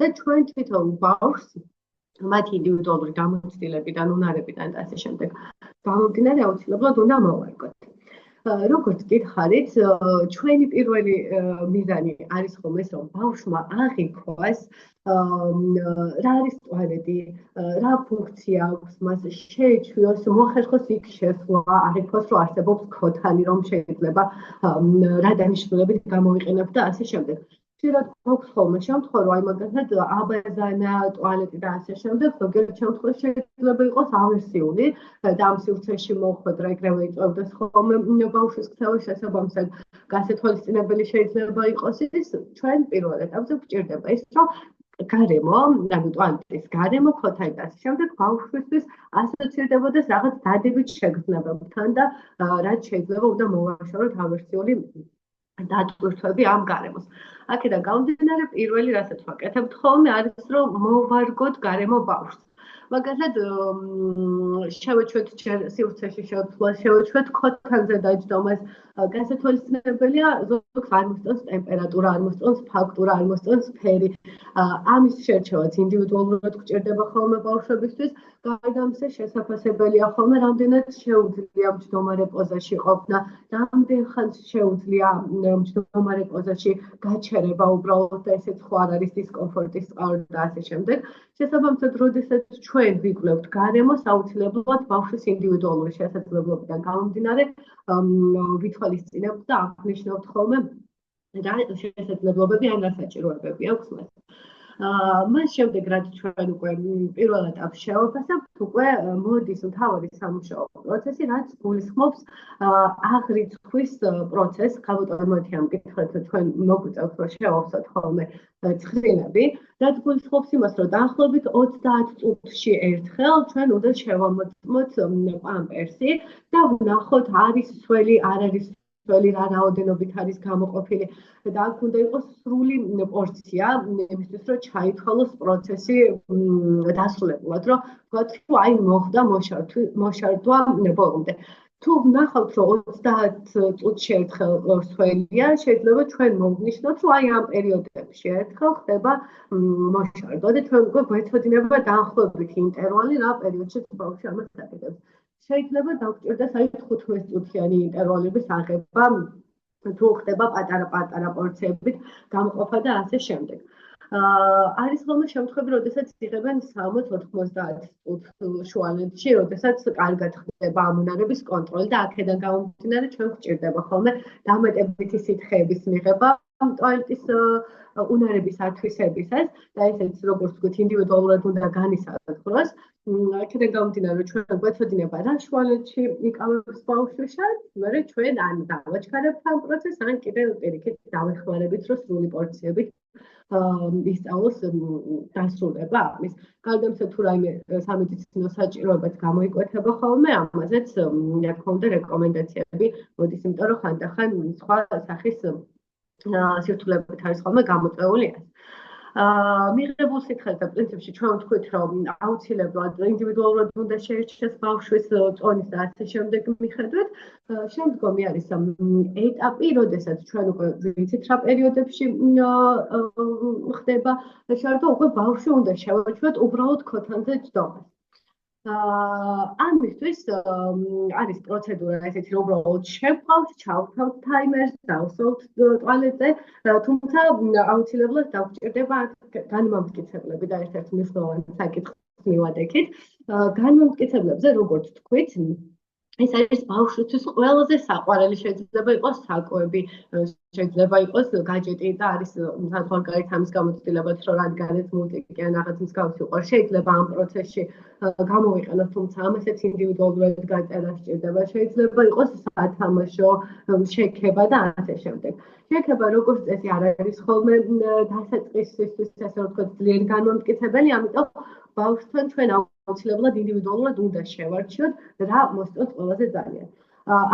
და ჩვენ თვითონ ბავშვს მათი ინდივიდუალური გამოცდილებიდან, უნარებიდან და ასე შემდეგ გამომდინარე აუცილებლად უნდა მოვარგოთ. როგორც გითხარით, ჩვენი პირველი მიზანი არის ხოლმე ეს, რომ ბავშვმა აღიქვას რა არის ტუალეტი, რა ფუნქცია აქვს მას, შეეჩვიოს, მოახერხოს იქ შესვლა, აღიქვას, რომ არსებობს ქოთანი, რომ შეიძლება რა დანიშნულებით გამოვიყენებთ და ასე შემდეგ. ხშირად გვაქვს ხოლმე შემთხვევა, რომ აი მაგალითად აბაზანა, ტუალეტი და ასე შემდეგ, ზოგიერთ შემთხვევაში შეიძლება იყოს ავერსიული და ამ სივრცეში მოხვედრა ეგრევე იწვევდეს ხოლმე ბავშვის ქცევის შესაბამისად გასათვალისწინებელი შეიძლება იყოს ის, ჩვენ პირველ ეტაპზე გვჭირდება ის, რომ გარემო, ანუ ტუალეტის გარემო, ქოთანი და ასე შემდეგ ბავშვისთვის ასოცირდებოდეს რაღაც დადებით შეგრძნებებთან და რაც შეიძლება უნდა მოვაშოროთ ავერსიული დატვირთვები ამ გარემოს. აქედან გამომდინარე, პირველი რასაც ვაკეთებთ ხოლმე არის, რომ მოვარგოთ გარემო ბავშვს. მაგალითად, შევეჩვეთ სივრცეში შეცვლას, შევეჩვეთ ქოთანზე დაჯდომას, გასათვალისწინებელია ზოგს არ მოსწონს ტემპერატურა, არ მოსწონს ფაქტურა, არ მოსწონს ფერი. ამის შერჩევაც ინდივიდუალურად გჭირდება ხოლმე ბავშვებისთვის. გარდა ამისა, შესაძლებელია ხოლმე რამდენად შეუძლია მჯდომარე პოზაში ყოფნა, რამდენ ხანს შეუძლია მჯდომარე პოზაში გაჩერება უბრალოდ და ესეც ხო არ არის დისკომფორტის წყარო და ასე შემდეგ. შესაბამისად, როდესაც ჩვენ ვიკვლევთ გარემოს, აუცილებლად ბავშვის ინდივიდუალური შესაძლებლობიდან გამომდინარე ვითვალისწინებთ და აღნიშნავთ ხოლმე რა შესაძლებლობები ან რა საჭიროებები აქვს მას. მას შემდეგ, რაც ჩვენ უკვე პირველ ეტაპს შევაფასებთ, უკვე მოდის მთავარი სამუშაო პროცესი, რაც გულისხმობს აღრიცხვის პროცესს. ხალხო მოდი ამ კითხვებზე ჩვენ მოგვიწევთ, რომ შევავსოთ ხოლმე ცხრილები, რაც გულისხმობს იმას, რომ დაახლოებით 30 წუთში ერთხელ ჩვენ უნდა შევამოწმოთ პამპერსი და ვნახოთ არის სველი, არ არის სველი, რა რაოდენობით არის გამოყოფილი და აქ უნდა იყოს სრული პორცია იმისთვის, რომ ჩაითვალოს პროცესი დასრულებულად, რომ ვთქვათ, თუ აი მოხდა მოშარდვა ბოლომდე. თუ ვნახავთ, რომ 30 წუთში ერთხელ სველია, შეიძლება ჩვენ მოვნიშნოთ, რომ აი ამ პერიოდებში ერთხელ ხდება მოშარდვა და ჩვენ უკვე გვეცოდინება დაახლოებით ინტერვალი, რა პერიოდშიც ბავშვი ამას აკეთებს. შეიძლება დავგვჭირდეს აი 15 წუთიანი ინტერვალების აღება, თუ ხდება პატარა პორციებით გამოყოფა და ასე შემდეგ. არის ხოლმე შემთხვევები, როდესაც იღებენ 60-90 წუთს შუალედში, როდესაც კარგად ხდება ამ უნარების კონტროლი და აქედან გამომდინარე ჩვენ გვჭირდება ხოლმე დამატებითი სითხეების მიღება ტოალეტის უნარების ათვისებისას და ესეც როგორც ვთქვით ინდივიდუალურად უნდა განისაზღვროს. აქედან გამომდინარე, ჩვენ გვეცოდინება რა შუალედში იკავებს ბავშვი შარდს, მერე ჩვენ ან დავაჩქარებთ ამ პროცესს, ან კიდევ პირიქით დავეხმარებით, რომ სრული პორციებით ისწავლოს დასრულება ამის. გარდა ამისა, თუ რაიმე სამედიცინო საჭიროებაც გამოიკვეთება ხოლმე, ამაზეც რა თქმა უნდა რეკომენდაციები მოდის, იმიტომ რომ ხანდახან სხვა სახის სირთულეებით არის ხოლმე გამოწვეული ეს. მიღებულ სითხეთა პრინციპში ჩვენ ვთქვით, რომ აუცილებლად ინდივიდუალურად უნდა შეირჩეს ბავშვის წონის და ასე შემდეგ მიხედვით. შემდგომი არის ეტაპი, როდესაც ჩვენ უკვე ვიცით რა პერიოდებში ხდება შარდვა, უკვე ბავშვი უნდა შევაჩვევთ უბრალოდ ქოთანზე ჯდომას. ამისთვის არის პროცედურა ესეთი, რომ უბრალოდ შევყავთ, ჩავთავთ ტაიმერს, დავსვათ ტუალეტზე, თუმცა აუცილებლად დაგვჭირდება განმამტკიცებლები და ერთ-ერთი მნიშვნელოვანი საკითხს მივადექით. განმამტკიცებლებზე, როგორც თქვით, ეს არის ბავშვისთვის ყველაზე საყვარელი, შეიძლება იყოს საკოები, შეიძლება იყოს გაჯეტი და არის საზღვარგარეთ ამის გამოცდილებაც, რომ რადგანაც მუსიკა ან რაღაც მსგავსი უყვარს, შეიძლება ამ პროცესში გამოვიყენოთ, თუმცა ამასაც ინდივიდუალურად გაწერა სჭირდება. შეიძლება იყოს სათამაშო, შექება და ასე შემდეგ. შექება როგორც წესი არ არის ხოლმე დასაწყისისთვის, ასე ვთქვათ, ძლიერი განმამტკიცებელი, ამიტომ ბავშვთან ჩვენ აუცილებლად ინდივიდუალურად უნდა შევარჩიოთ რა მოსწონთ ყველაზე ძალიან.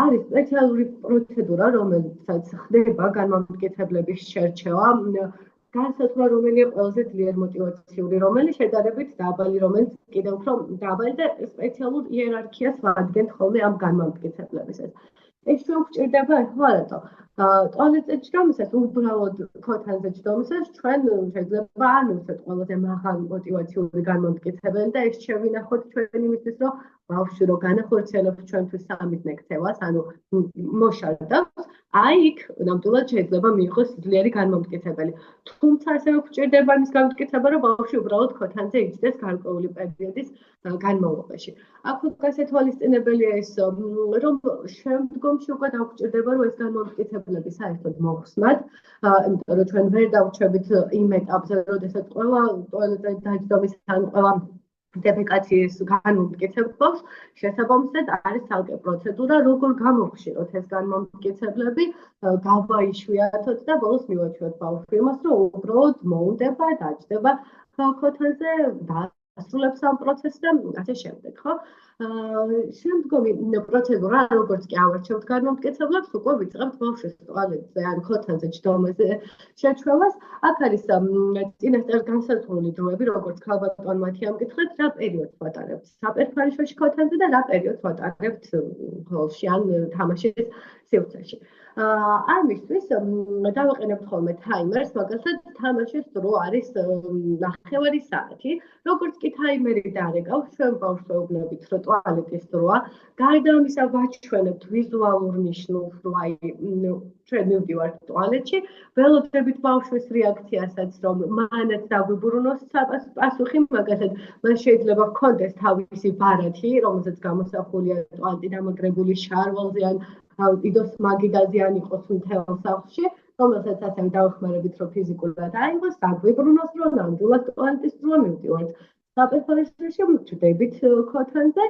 არის სპეციალური პროცედურა, რომელსაც ხდება განმამტკიცებლების შერჩევა, განსაზღვრა რომელია ყველაზე ძლიერ მოტივაციური, რომელი შედარებით დაბალი, რომელიც კიდევ უფრო დაბალი და სპეციალურ იერარქიას ვადგენთ ხოლმე ამ განმამტკიცებლებისას. ეს ჩვენ გვჭირდება ახლა რატო? ტუალეტზე ჯდომისას, უბრალოდ ქოთანზე ჯდომისას ჩვენ შეიძლება არ მივცეთ ყველაზე მაღალი მოტივაციური განმამტკიცებელი და ეს შევინახოთ ჩვენ იმისთვის, რომ ბავშვი რო განახორციელებს ჩვენთვის სამიზნე ქცევას, ანუ მოშარდავს, აი იქ ნამდვილად შეიძლება მიიღოს ძლიერი განმამტკიცებელი. თუმცა ასევე გვჭირდება იმის განმტკიცება, რომ ბავშვი უბრალოდ ქოთანზე იჯდეს გარკვეული პერიოდის განმავლობაში. აქ გასათვალისწინებელია ის, რომ შემდგომში უკვე დაგვჭირდება, რომ ეს განმამტკიცებლები საერთოდ მოხსნათ, იმიტომ რომ ჩვენ ვერ დავუჩვევით იმ ეტაპზე, როდესაც ყველა ტუალეტზე დაჯდომის ან ყველა დეფეკაციის განმამტკიცებთ ბავშვს, შესაბამისად არის ცალკე პროცედურა, როგორ გამოვხშიროთ ეს განმამტკიცებლები, გავაიშვიათოთ და ბოლოს მივაჩვევთ ბავშვი იმას, რომ უბრალოდ მოუნდება, დაჯდება ქოთანზე, დასრულებს ამ პროცესს და ასე შემდეგ, ხო? შემდგომი პროცედურა, როგორც კი ავარჩევთ განმტკიცებლებს, უკვე ვიწყებთ ბავშვის ტუალეტზე ან ქოთანზე ჯდომაზე შეჩვევას. აქ არის წინასწარ განსაზღვრული დროები, როგორც ქალბატონმა მათი ამკითხეთ, რა პერიოდს ვატარებთ საპერფარიშოში ქოთანზე და რა პერიოდს ვატარებთ ჰოლში ან თამაშის სივრცეში. ამისთვის დავაყენებთ ხოლმე თაიმერს, მაგალითად თამაშის დრო არის 9 საათი. როგორც კი თაიმერი დარეკავს, ჩვენ ბავშვს ვეუბნებით, რომ ტუალეტის დროა. გარდა ამისა, ვაჩვენებთ ვიზუალურ ნიშნულს, რომ აი ჩვენ მივდივართ ტუალეტში, ველოდებით ბავშვის რეაქციასაც, რომ მანაც დაგვიბრუნოს პასუხი, მაგალითად, მას შეიძლება ჰქონდეს თავისი ბარათი, რომელზეც გამოსახულია ტუალეტი დამაგრებული შარვალზე ან დიდოს მაგიდაზე ან იყოს მთელ სახლში, რომელსაც ასევე დავეხმარებით, რომ ფიზიკურად აიღოს, დაგვიბრუნოს, რომ ნამდვილად ტუალეტის დრო მივდივართ. საპერფარიშოში ვჭდებით ქოთანზე.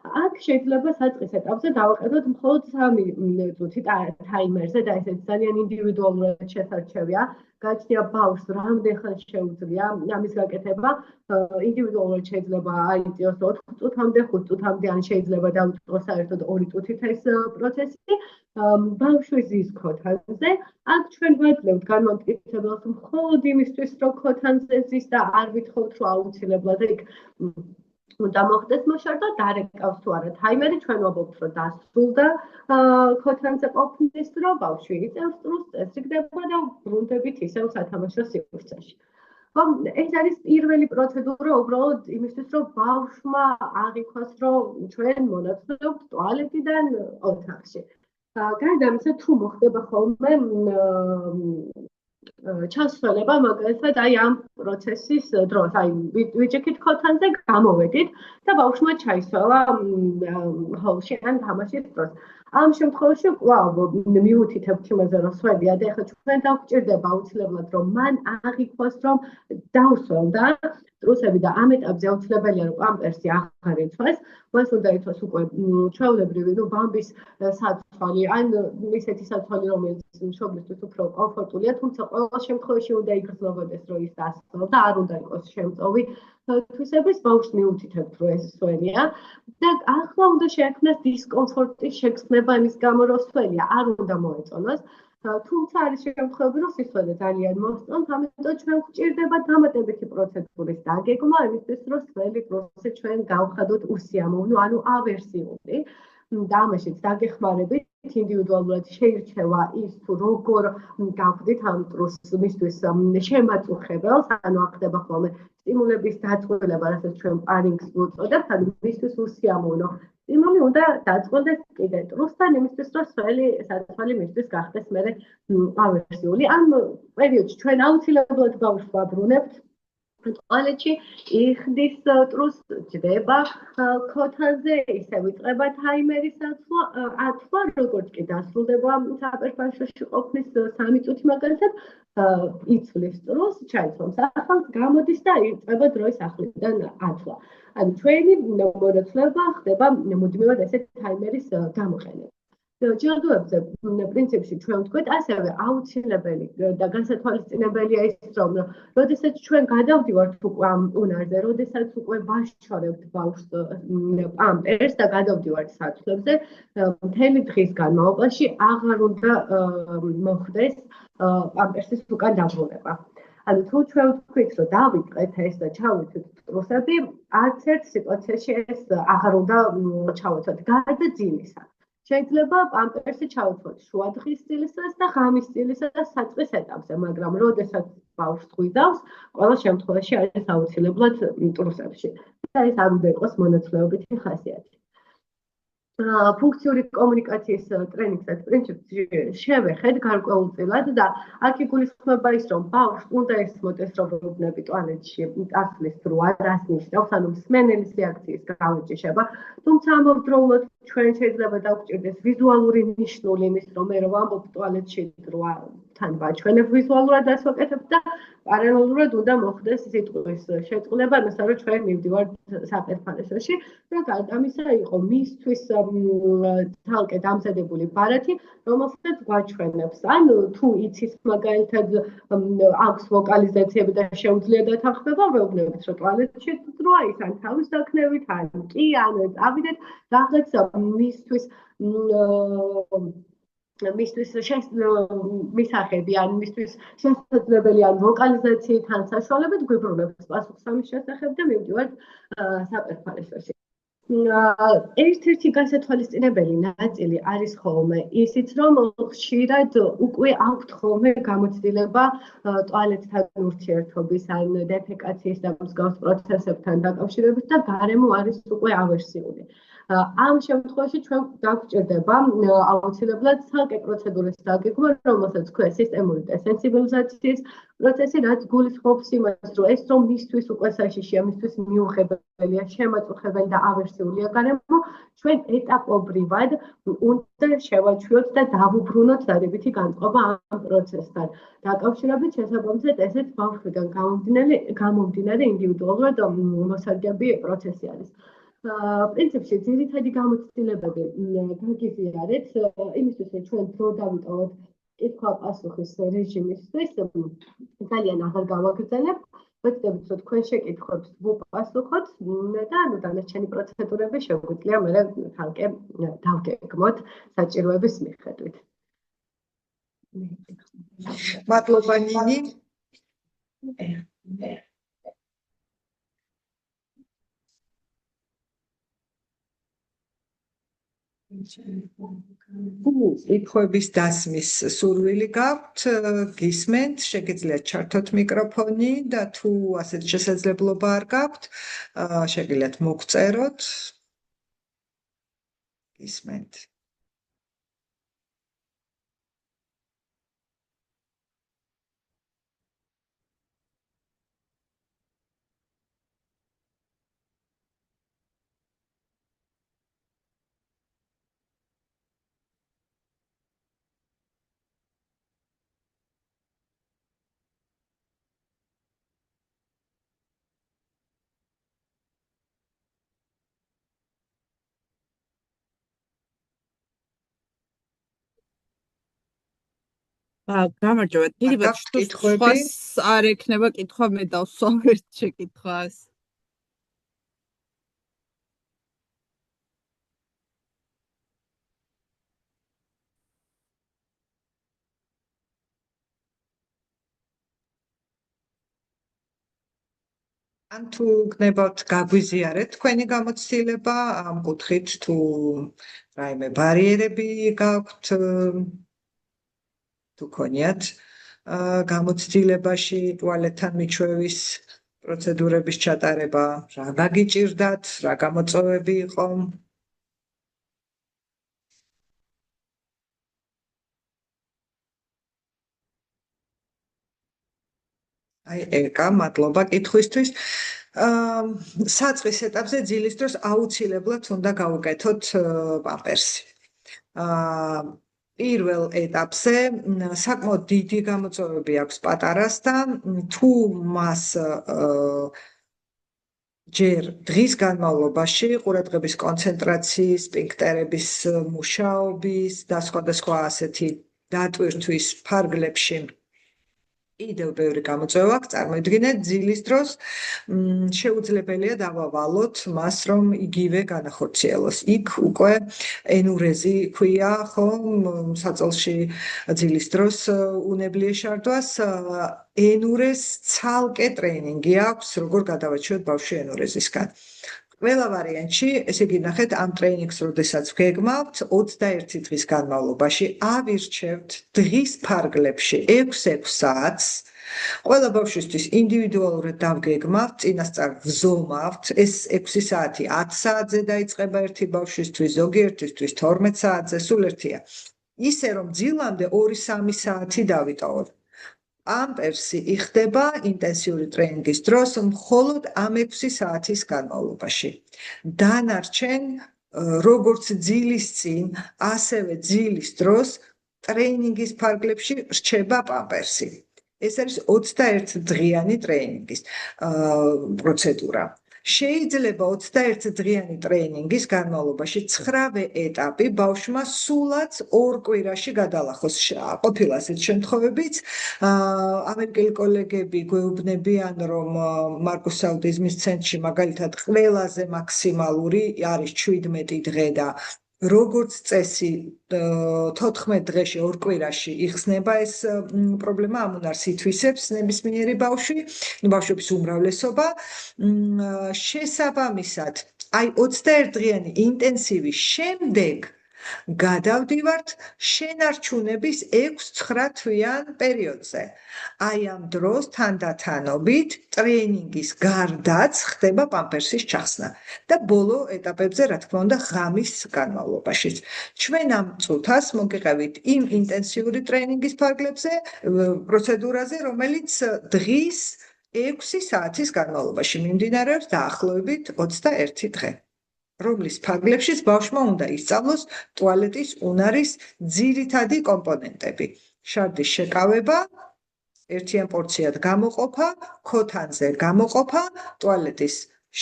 აქ შეიძლება საწყის ეტაპზე დავაყენოთ მხოლოდ 3 წუთი თაიმერზე და ესეც ძალიან ინდივიდუალურად შესარჩევია. გაჩნია ბავშვს რამდენ ხანს შეუძლია ამის გაკეთება. ინდივიდუალურად შეიძლება აიწიოს 4 წუთამდე, 5 წუთამდე, ან შეიძლება დავიწყოს საერთოდ 2 წუთით ეს პროცესი. ბავშვი ზის ქოთანზე. აქ ჩვენ ვაძლევთ განმტკიცებელს მხოლოდ იმისთვის, რომ ქოთანზე ზის და არ ვითხოვთ, რომ აუცილებლად იქ უნდა მოხდეს მოშორდა, დარეკავს თუ არა თაიმერი, ჩვენ ვაბობთ, რომ დასრულდა ქოთანზე ყოფნის დრო, ბავშვი იწევს წრუს, წესრიგდება და ბრუნდებით ისევ სათამაშო სივრცეში. ეს არის პირველი პროცედურა უბრალოდ იმისთვის, რომ ბავშვმა აღიქვას, რომ ჩვენ მონაცვლეობთ ტუალეტიდან ოთახში. გარდა ამისა, თუ მოხდება ხოლმე ჩასვლება, მაგალითად, აი ამ პროცესის დროს, აი ვიჭიქით ქოთანზე, გამოვედით და ბავშვმა ჩაისვალა ჰოლში ან თამაშის დროს. ამ შემთხვევაში კვლავ მივუთითებთ იმაზე, რომ სვებია და ეხლა ჩვენ დაგვჭირდება აუცილებლად, რომ მან აღიქვას, რომ დავსვენდა ტრუსები და ამ ეტაპზე აუცილებელია, რომ პამპერსი აღარ იცვას, მას უნდა იცვას უკვე ჩვეულებრივი, ბამბის საცვალი, ან ისეთი საცვალი, რომელიც მშობლისთვის უფრო კომფორტულია, თუმცა ყველა შემთხვევაში უნდა იგრძნობოდეს, რომ ის დასწროს და არ უნდა იყოს შემწოვი თვისების, ბავშვს მიუთითებთ, რომ ეს სვენია და ახლა უნდა შეექმნას დისკომფორტის შეგრძნება იმის გამო, რომ სვენია, არ უნდა მოეწონოს. თუმცა არის შემთხვევები, რომ სისვენე ძალიან მოსწონთ, ამიტომ ჩვენ გვჭირდება დამატებითი პროცედურის დაგეგმა, იმისთვის, რომ სველი პროცესი ჩვენ გავხადოთ უსიამოვნო, ანუ ავერსიული. და ამაშიც დაგეხმარებით ინდივიდუალურად შეირჩევა ის, თუ როგორ გავხდით ამ ტრუსს მისთვის შემაწუხებელს, ანუ აქ ხდება ხოლმე სტიმულების დაწყვეტილება, რასაც ჩვენ პარინგს ვუწოდებთ, ანუ მისთვის უსიამოვნო სტიმული უნდა დაწყვეტდეს კიდე ტრუსთან, იმისთვის, რომ სველი საცვალი მისთვის გახდეს მერე ავერსიული. ამ პერიოდში ჩვენ აუცილებლად ბავშვს ვაბრუნებთ ტუალეტში, იხდის ტრუს, ჯდება ქოთანზე, ისე ვიწყება თაიმერის ათვლა, როგორც კი დასრულდება საპერფარიშოში ყოფნის 3 წუთი მაგალითად, იცვლის ტრუს, ჩაიცვამს ახალს, გამოდის და იწყება დროის ახლიდან ათვლა. ანუ ჩვენი მონაცვლეობა ხდება მუდმივად ესე თაიმერის გამოყენება. ჯილდოებზე პრინციპში ჩვენ ვთქვით, ასევე აუცილებელი და განსათვალისწინებელია ის, რომ როდესაც ჩვენ გადავდივართ უკვე ამ უნარზე, როდესაც უკვე ვაშორებთ ბავშვს პამპერს და გადავდივართ საცვლებზე, მთელი დღის განმავლობაში აღარ უნდა მოხდეს პამპერსის უკან დაბრუნება. ანუ თუ ჩვენ ვთქვით, რომ დავიწყეთ ეს და ჩავიცვით ტრუსები, არც ერთ სიტუაციაში ეს აღარ უნდა ჩავიცვათ. გარდა ძილისა. შეიძლება პამპერსი ჩავიცვათ შუა დღის წილისას და ღამის წილისას და საწყის ეტაპზე, მაგრამ როდესაც ბავშვს გვიზავს, ყველა შემთხვევაში არის აუცილებლად ტრუსებში. და ეს არ უნდა იყოს მონაცვლეობითი ხასიათი. ფუნქციური კომუნიკაციის ტრენინგსაც პრინციპში შევეხეთ გარკვეულწილად და აქ იგულისხმება ის, რომ ბავშვს უნდა ესმოდეს, რომ უბნები ტუალეტში წასვლის დროა, რას ნიშნავს, ანუ მსმენელის რეაქციის გავაჭიშება, თუმცა ამავდროულად ჩვენ შეიძლება დავგვჭირდეს ვიზუალური ნიშნული იმის, რომ მე რომ ვამბობ ტუალეტში დროა, თან ვაჩვენებ ვიზუალურად ასვაკეთებ და პარალელურად უნდა მოხდეს სიტყვის შეწყვილება, ამასთან რომ ჩვენ მივდივართ საპირფარეშოში და გარდა ამისა იყო მისთვის თალკე დამზადებული ბარათი, რომელსაც ვაჩვენებს. ან თუ იცის მაგალითად აქვს ვოკალიზაციები და შეუძლია დათანხმება, ვეუბნებით რომ ტუალეტში დროა ის ან თავის დაქნევით, ან კი, ან წავიდეთ რაღაც მისთვის მისაღები ან მისთვის შესაძლებელი ან ვოკალიზაციით ან საშუალებით გვიბრუნებს პასუხს ამის შესახებ და მივდივართ საპირფარეშოში. ერთ-ერთი გასათვალისწინებელი ნაწილი არის ხოლმე ისიც, რომ ხშირად უკვე აქვთ ხოლმე გამოცდილება ტუალეტთან ურთიერთობის ან დეფეკაციის და მსგავს პროცესებთან დაკავშირებით და გარემო არის უკვე ავერსიული. ამ შემთხვევაში ჩვენ გვჭირდება აუცილებლად ცალკე პროცედურის დაგეგმა, რომელსაც ქვია სისტემური დესენსიბილიზაციის პროცესი, რაც გულისხმობს იმას, რომ ეს რომ მისთვის უკვე საშიშია, მისთვის მიუღებელია, შემაწუხებელი და ავერსიულია გარემო, ჩვენ ეტაპობრივად უნდა შევაჩვიოთ და დავუბრუნოთ დადებითი განწყობა ამ პროცესთან. დაკავშირებით შესაბამისად ესეც ბავშვიდან გამომდინარე ინდივიდუალურად მოსარგები პროცესი არის. პრინციპში ძირითადი გამოცდილებები გაგიზიარეთ იმისთვის, რომ ჩვენ დრო დავიტოვოთ კითხვა-პასუხის რეჟიმისთვის, ძალიან აღარ გავაგრძელებ, ვეცდებით, რომ თქვენ შეკითხვებს ვუპასუხოთ და დანარჩენი პროცედურები შეგვიძლია მერე თალკე დავგეგმოთ საჭიროების მიხედვით. მადლობა ნინი. კითხვების დასმის სურვილი გაქვთ, გისმენთ, შეგიძლიათ ჩართოთ მიკროფონი და თუ ასეთ შესაძლებლობა არ გაქვთ, შეგიძლიათ მოგწეროთ. გისმენთ. გამარჯობა, დიდიბად კითხვები? არ ექნება კითხვა, მე დავსვამ ერთ შეკითხვას. ან თუ გნებავთ გაგვიზიარეთ თქვენი გამოცდილება ამ კუთხით, თუ რაიმე ბარიერები გაქვთ, თუ ქონიათ გამოცდილებაში ტუალეტთან მიჩვევის პროცედურების ჩატარება, რა გაგიჭირდათ, რა გამოწვევები იყო? ეკა, მადლობა კითხვისთვის. საწყის ეტაპზე ძილის დროს აუცილებლად უნდა გავუკეთოთ პამპერსი. პირველ ეტაპზე საკმაოდ დიდი გამოწვევები აქვს პატარას და თუ მას ჯერ დღის განმავლობაში ყურადღების კონცენტრაციის, სპინკტერების მუშაობის და სხვადასხვა ასეთი დატვირთვის ფარგლებში კიდევ ბევრი გამოწვევა აქვს, წარმოიდგინეთ ძილის დროს შეუძლებელია დავავალოთ მას, რომ იგივე განახორციელოს. იქ უკვე ენურეზი ქვია, ხო, საწოლში ძილის დროს უნებლიე შარდვას. ენურეს ცალკე ტრეინინგი აქვს, როგორ გადავაჩვევთ ბავშვი ენურეზისგან. ყველა ვარიანტში, ესე იგი ნახეთ, ამ ტრეინინგს როდესაც ვგეგმავთ, 21 დღის განმავლობაში ავირჩევთ დღის ფარგლებში 6-6 საათს. ყველა ბავშვისთვის ინდივიდუალურად დავგეგმავთ, წინასწარ ვზომავთ, ეს 6 საათი 10 საათზე დაიწყება ერთი ბავშვისთვის, ზოგიერთისთვის 12 საათზე, სულ ერთია. ისე რომ ძილამდე 2-3 საათი დავიტოვოთ. პამპერსი იხდება ინტენსიური ტრეინინგის დროს მხოლოდ ამ 6 საათის განმავლობაში. დანარჩენ როგორც ძილის წინ, ასევე ძილის დროს ტრეინინგის ფარგლებში რჩება პამპერსი. ეს არის 21 დღიანი ტრეინინგის პროცედურა. შეიძლება 21 დღიანი ტრეინინგის განმავლობაში 9-ვე ეტაპი ბავშვმა სულაც 2 კვირაში გადალახოს. ყოფილა ასეთ შემთხვევებიც. ამერიკელი კოლეგები გვეუბნებიან, რომ მარკუს აუტიზმის ცენტრში მაგალითად ყველაზე მაქსიმალური არის 17 დღე და როგორც წესი 14 დღეში 2 კვირაში იხსნება ეს პრობლემა, ამ უნარს ითვისებს ნებისმიერი ბავშვების უმრავლესობა. შესაბამისად, აი 21 დღიანი ინტენსივის შემდეგ გადავდივართ შენარჩუნების 6-9 თვიან პერიოდზე. აი ამ დროს თანდათანობით ტრეინინგის გარდაც ხდება პამპერსის ჩახსნა და ბოლო ეტაპებზე, რა თქმა უნდა, ღამის განმავლობაში. ჩვენ ამ წუთას მოგიყევით იმ ინტენსიური ტრეინინგის ფარგლებზე, პროცედურაზე, რომელიც დღის 6 საათის განმავლობაში მიმდინარეობს დაახლოებით 21 დღე. რომლის ფარგლებშიც ბავშვმა უნდა ისწავლოს ტუალეტის უნარის ძირითადი კომპონენტები. შარდის შეკავება, ერთიან პორციად გამოყოფა, ქოთანზე გამოყოფა, ტუალეტის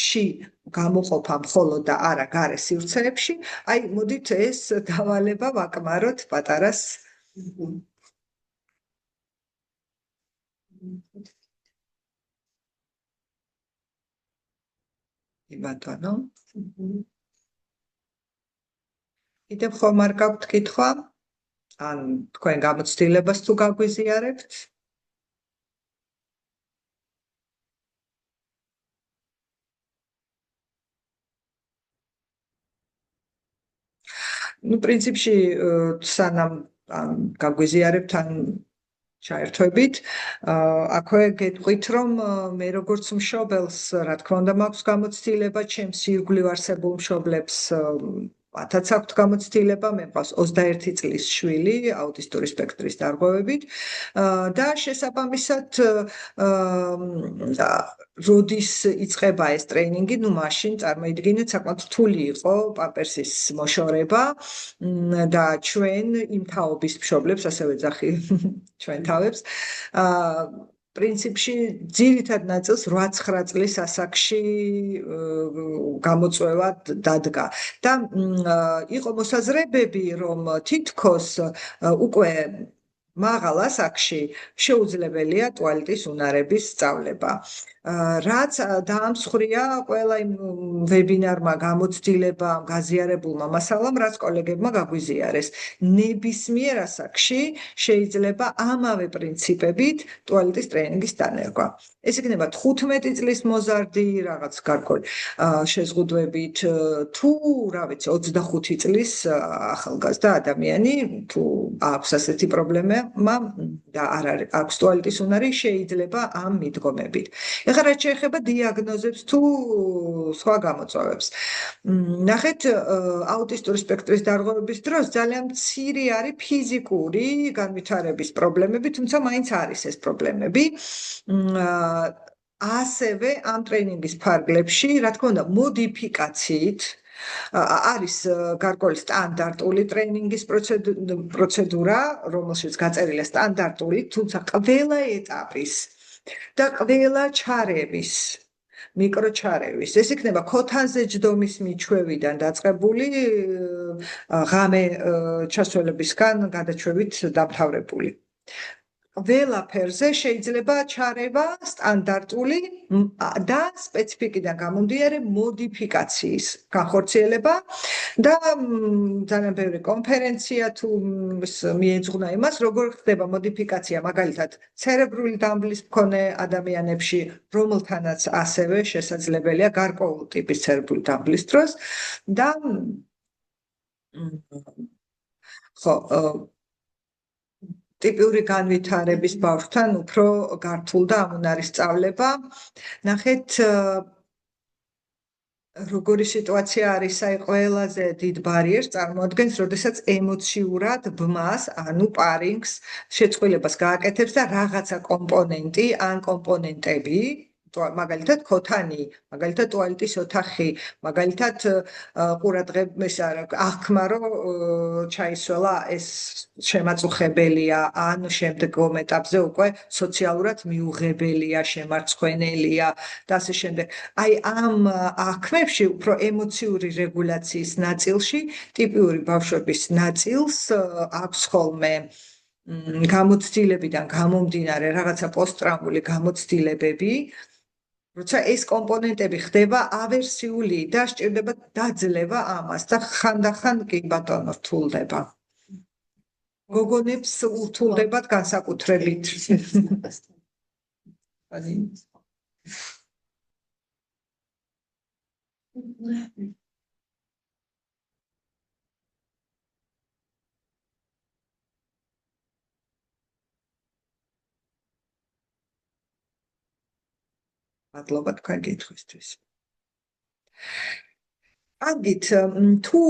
ში გამოყოფა მხოლოდ და არა გარე სივრცეებში. აი, მოდით ეს დავალება ვაკმაროთ პატარას. ბატონო. კიდევ ხომ არ გაქვთ კითხვა? ან თქვენ გამოცდილებას თუ გაგვიზიარებთ? პრინციპში სანამ გაგვიზიარებთ ან ჩაერთვებით, აქვე გეტყვით, რომ მე როგორც მშობელს, რა თქმა უნდა, მაქვს გამოცდილება, ჩემს ირგვლივ არსებულ მშობლებს მათაც აქვთ გამოცდილება, მე მყავს 21 წლის შვილი აუტისტური სპექტრის დარღვევებით და შესაბამისად როდის იწყება ეს ტრეინინგი, ნუ მაშინ წარმოიდგინეთ, საკმაოდ რთული იყო პამპერსის მოშორება და ჩვენ იმ თაობის მშობლებს, ასევე ძახი ჩვენ თავებს, პრინციპში ძირითად ნაწილს 8-9 წლის ასაკში გამოწვევა დადგა და იყო მოსაზრებები, რომ თითქოს უკვე მაღალ ასაკში შეუძლებელია ტუალეტის უნარების სწავლება. რაც დაამსხვრია ყველა იმ ვებინარმა, გამოცდილებამ, გაზიარებულმა მასალამ, რაც კოლეგებმა გაგვიზიარეს. ნებისმიერ ასაკში შეიძლება ამავე პრინციპებით ტუალეტის ტრეინინგის დანერგვა. ეს იქნება 15 წლის მოზარდი, რაღაც გარკვეული შეზღუდვებით, თუ რა ვიცი, 25 წლის ახალგაზრდა ადამიანი, თუ აქვს ასეთი პრობლემა და არ აქვს ტუალეტის უნარი, შეიძლება ამ მიდგომებით. ეხლა რაც შეეხება დიაგნოზებს თუ სხვა გამოწვევებს. ნახეთ, აუტისტური სპექტრის დარღვევების დროს ძალიან მცირე არის ფიზიკური განვითარების პრობლემები, თუმცა მაინც არის ეს პრობლემები. ასევე ამ ტრეინინგის ფარგლებში, რა თქმა უნდა, მოდიფიკაციით არის გარკვეული სტანდარტული ტრეინინგის პროცედურა, რომელშიც გაწერილია სტანდარტული, თუმცა ყველა ეტაპის და ყველა ჩარევის, მიკროჩარევის, ეს იქნება ქოთანზე ჯდომის მიჩვევიდან დაწყებული ღამე ჩასვლებისგან გადაჩვევით დამთავრებული. ყველაფერზე შეიძლება ჩარევა სტანდარტული და სპეციფიკიდან გამომდინარე მოდიფიკაციის განხორციელება და ძალიან ბევრი კონფერენცია თუ მიეძღვნა იმას, როგორ ხდება მოდიფიკაცია მაგალითად ცერებრული დამბლის მქონე ადამიანებში, რომელთანაც ასევე შესაძლებელია გარკვეული ტიპის ცერებრული დამბლის დროს და ხო ტიპიური განვითარების ბავშვთან უფრო გართულ და ამ უნარის სწავლება. ნახეთ, როგორი სიტუაცია არის, აი ყველაზე დიდ ბარიერს წარმოადგენს, როდესაც ემოციურად ბმას, ანუ პარინგს შეწყვილებას გააკეთებს და რაღაცა კომპონენტი ან კომპონენტები მაგალითად ქოთანი, მაგალითად ტუალეტის ოთახი, მაგალითად ყურადღების აღქმა რომ ჩაისვლა ეს შემაწუხებელია, ან შემდგომ ეტაპზე უკვე სოციალურად მიუღებელია, შემარცხვენელია და ასე შემდეგ. აი ამ აღქმებში უფრო ემოციური რეგულაციის ნაწილში ტიპიური ბავშვების ნაწილს აქვს ხოლმე გამოცდილებიდან გამომდინარე რაღაცა პოსტტრაუმული გამოცდილებები, როცა ეს კომპონენტები ხდება ავერსიული და სჭირდება დაძლევა ამას და ხანდახან კი ბატონო რთულდება. გოგონებს ურთულდებათ განსაკუთრებით. მადლობა თქვენ კითხვისთვის. აგით თუ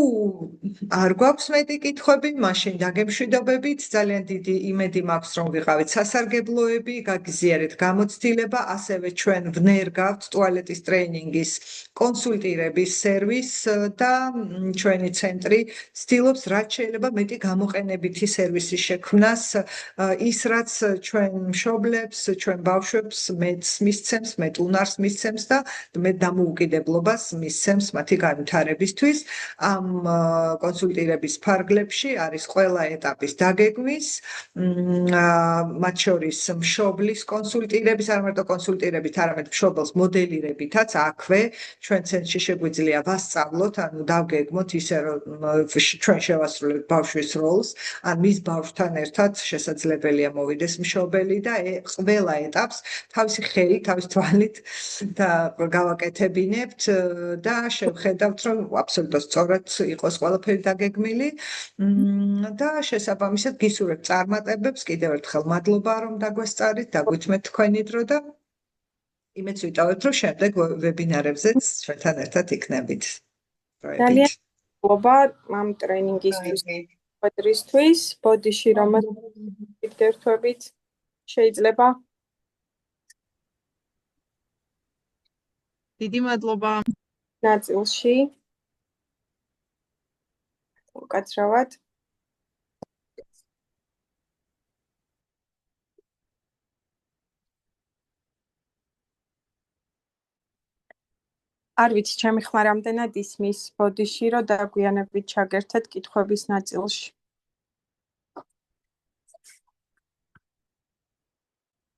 არ გვაქვს მეტი კითხვები, მაშინ დაგემშვიდობებით, ძალიან დიდი იმედი მაქვს, რომ ვიყავით სასარგებლოები, გაგიზიარეთ გამოცდილება, ასევე ჩვენ ვნერგავთ ტუალეტის ტრეინინგის კონსულტირების სერვისს და ჩვენი ცენტრი ცდილობს რაც შეიძლება მეტი გამოყენებითი სერვისის შექმნას, ის რაც ჩვენ მშობლებს, ჩვენ ბავშვებს მეტს მისცემს, მეტ უნარს მისცემს და მეტ დამოუკიდებლობას მისცემს მათი განვითარებისთვის. ამ კონსულტირების ფარგლებში არის ყველა ეტაპის დაგეგმვის, მათ შორის მშობლის კონსულტირების, არ მარტო კონსულტირებით, არამედ მშობელს მოდელირებითაც აქვე ჩვენ ცენტრში შეგვიძლია ვასწავლოთ, ანუ დავგეგმოთ ისე რომ ჩვენ შევასრულებთ ბავშვის როლს, ან მის ბავშვთან ერთად შესაძლებელია მოვიდეს მშობელი და ყველა ეტაპს თავისი ხელით, თავის თვალით და გავაკეთებინებთ და შევხედავთ, რომ აბსოლუტურად სწორად იყოს ყველაფერი დაგეგმილი და შესაბამისად გისურვებთ წარმატებებს. კიდევ ერთხელ მადლობა, რომ დაგვესწარით, დაგვითმეთ თქვენი დრო და იმედს ვიტოვებთ, რომ შემდეგ ვებინარებზეც ჩვენთან ერთად იქნებით. ძალიან მადლობა ამ ტრეინინგისთვის, კვადრისთვის, ბოდიში რომელშიც გერთვებით შეიძლება. დიდი მადლობა. ნაწილში უკაცრავად. არ ვიცი, ჩემი ხმა რამდენად ისმის ბოდიში, რომ დაგვიანებით ჩაგერთეთ კითხვების ნაწილში.